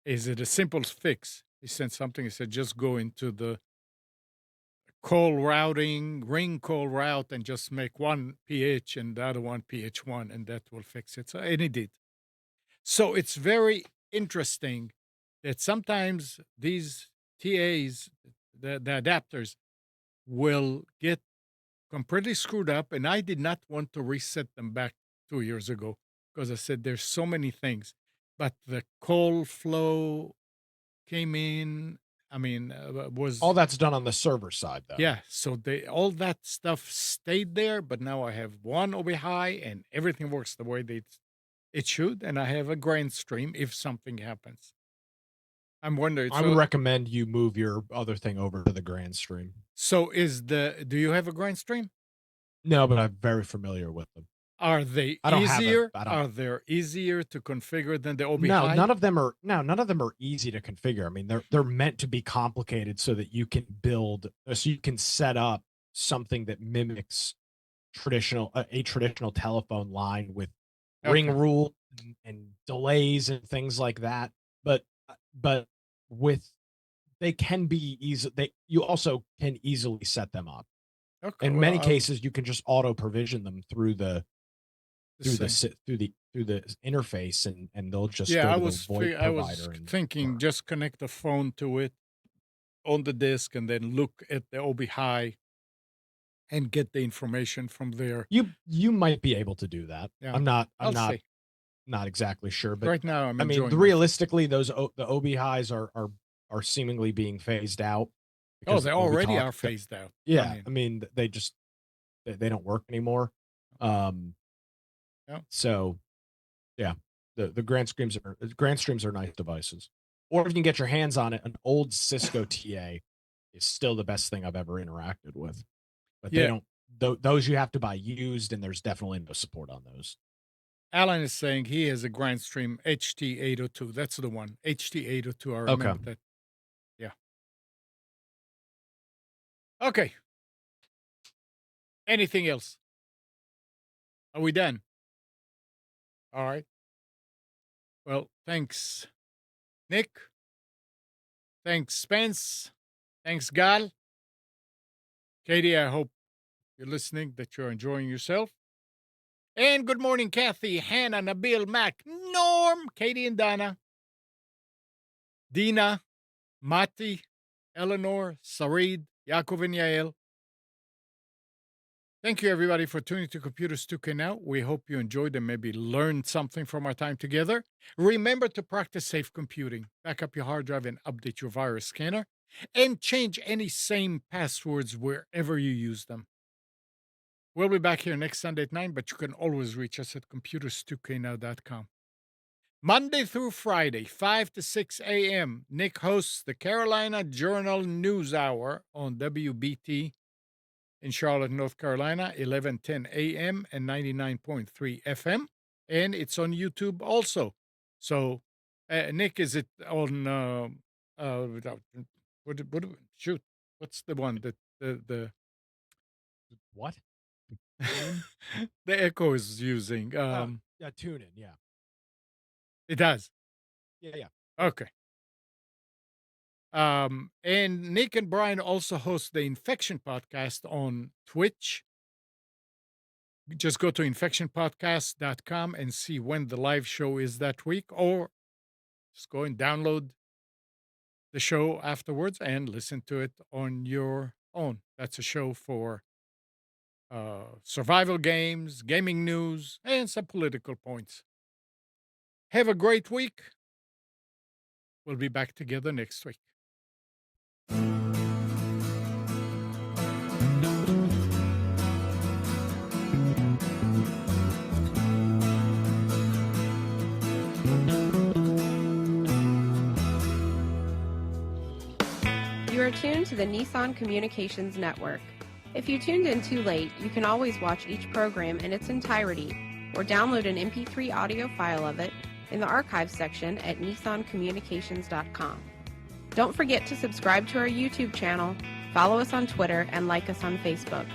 Speaker 1: Is it a simple fix? He sent something. He said, just go into the call routing, ring call route, and just make one PH and the other one PH1, and that will fix it. So, and he did. So it's very interesting that sometimes these TAs, the adapters, will get completely screwed up. And I did not want to reset them back 2 years ago because I said there's so many things. But the call flow came in. I mean,
Speaker 3: All
Speaker 1: was
Speaker 3: that's done on the server side, though.
Speaker 1: yeah. So they all that stuff stayed there, but now I have one OB high and everything works the way that it should, and I have a grind stream if something happens. I'm wondering.
Speaker 3: I would
Speaker 1: So,
Speaker 3: recommend you move your other thing over to the Grand Stream.
Speaker 1: so is the? Do you have a grind stream?
Speaker 3: No, but I'm very familiar with them.
Speaker 1: Are they
Speaker 3: I don't have a
Speaker 1: easier?
Speaker 3: I don't
Speaker 1: Are they easier to configure than the OB
Speaker 3: No,
Speaker 1: high?
Speaker 3: none of them are easy to configure. I mean, they're meant to be complicated so that you can build so you can set up something that mimics a traditional telephone line with ring
Speaker 1: Okay,
Speaker 3: rule and delays and things like that. But with they can be easy they you also can easily set them up.
Speaker 1: okay.
Speaker 3: In
Speaker 1: Well,
Speaker 3: many
Speaker 1: I'll
Speaker 3: cases, you can just auto provision them
Speaker 1: just say.
Speaker 3: through the interface, and they'll just
Speaker 1: Yeah,
Speaker 3: go
Speaker 1: I
Speaker 3: to the
Speaker 1: was
Speaker 3: VoIP
Speaker 1: I was
Speaker 3: provider and
Speaker 1: thinking
Speaker 3: work.
Speaker 1: just connect the phone to it on the disk and then look at the OB high and get the information from there.
Speaker 3: You might be able to do that.
Speaker 1: Yeah,
Speaker 3: I'm
Speaker 1: I'll see.
Speaker 3: not exactly sure, but
Speaker 1: Right now, I'm
Speaker 3: I mean,
Speaker 1: enjoying my.
Speaker 3: realistically, the OB highs are seemingly being phased out
Speaker 1: Oh,
Speaker 3: because
Speaker 1: they
Speaker 3: OB
Speaker 1: already
Speaker 3: talk.
Speaker 1: are phased out. I
Speaker 3: Yeah, I
Speaker 1: mean,
Speaker 3: mean, they just they don't work anymore. Um,
Speaker 1: yeah.
Speaker 3: so yeah, the grand streams are nice devices. Or if you can get your hands on it, an old Cisco TA is still the best thing I've ever interacted with. But they
Speaker 1: Yeah,
Speaker 3: don't those you have to buy used, and there's definitely no support on those.
Speaker 1: Alan is saying he has a Grindstream HT802. That's the one. HT802. I
Speaker 3: Okay.
Speaker 1: remember that. Yeah. Okay. Anything else? Are we done? All right. Well, thanks, Nick. Thanks, Spence. Thanks, Gal. Katie, I hope you're listening, that you're enjoying yourself. And good morning, Kathy, Hannah, Nabil, Mac, Norm, Katie and Donna, Dina, Mati, Eleanor, Sarid, Yaakov and Yael. Thank you, everybody, for tuning to Computers 2K Now. We hope you enjoyed and maybe learned something from our time together. Remember to practice safe computing. Back up your hard drive and update your virus scanner. And change any same passwords wherever you use them. We'll be back here next Sunday at 9, but you can always reach us at computers2know.com. Monday through Friday, 5 to 6 a.m., Nick hosts the Carolina Journal News Hour on WBT in Charlotte, North Carolina, 11:10 a.m. and 99.3 FM. And it's on YouTube also. So, Nick, is it on, shoot, what's the one that
Speaker 3: What? Tune?
Speaker 1: the Echo is using?
Speaker 3: Oh, yeah, tune in, yeah.
Speaker 1: It does.
Speaker 3: Yeah, yeah.
Speaker 1: Okay. And Nick and Brian also host the Infection podcast on Twitch just go to infectionpodcast.com and see when the live show is that week, or just go and download the show afterwards and listen to it on your own. That's a show for survival games, gaming news, and some political points. Have a great week. We'll be back together next week.
Speaker 5: You are tuned to the Nissan Communications Network. If you tuned in too late, you can always watch each program in its entirety or download an MP3 audio file of it in the archives section at nissancommunications.com. Don't forget to subscribe to our YouTube channel, follow us on Twitter, and like us on Facebook.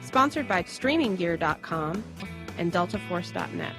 Speaker 5: Sponsored by StreamingGear.com and DeltaForce.net.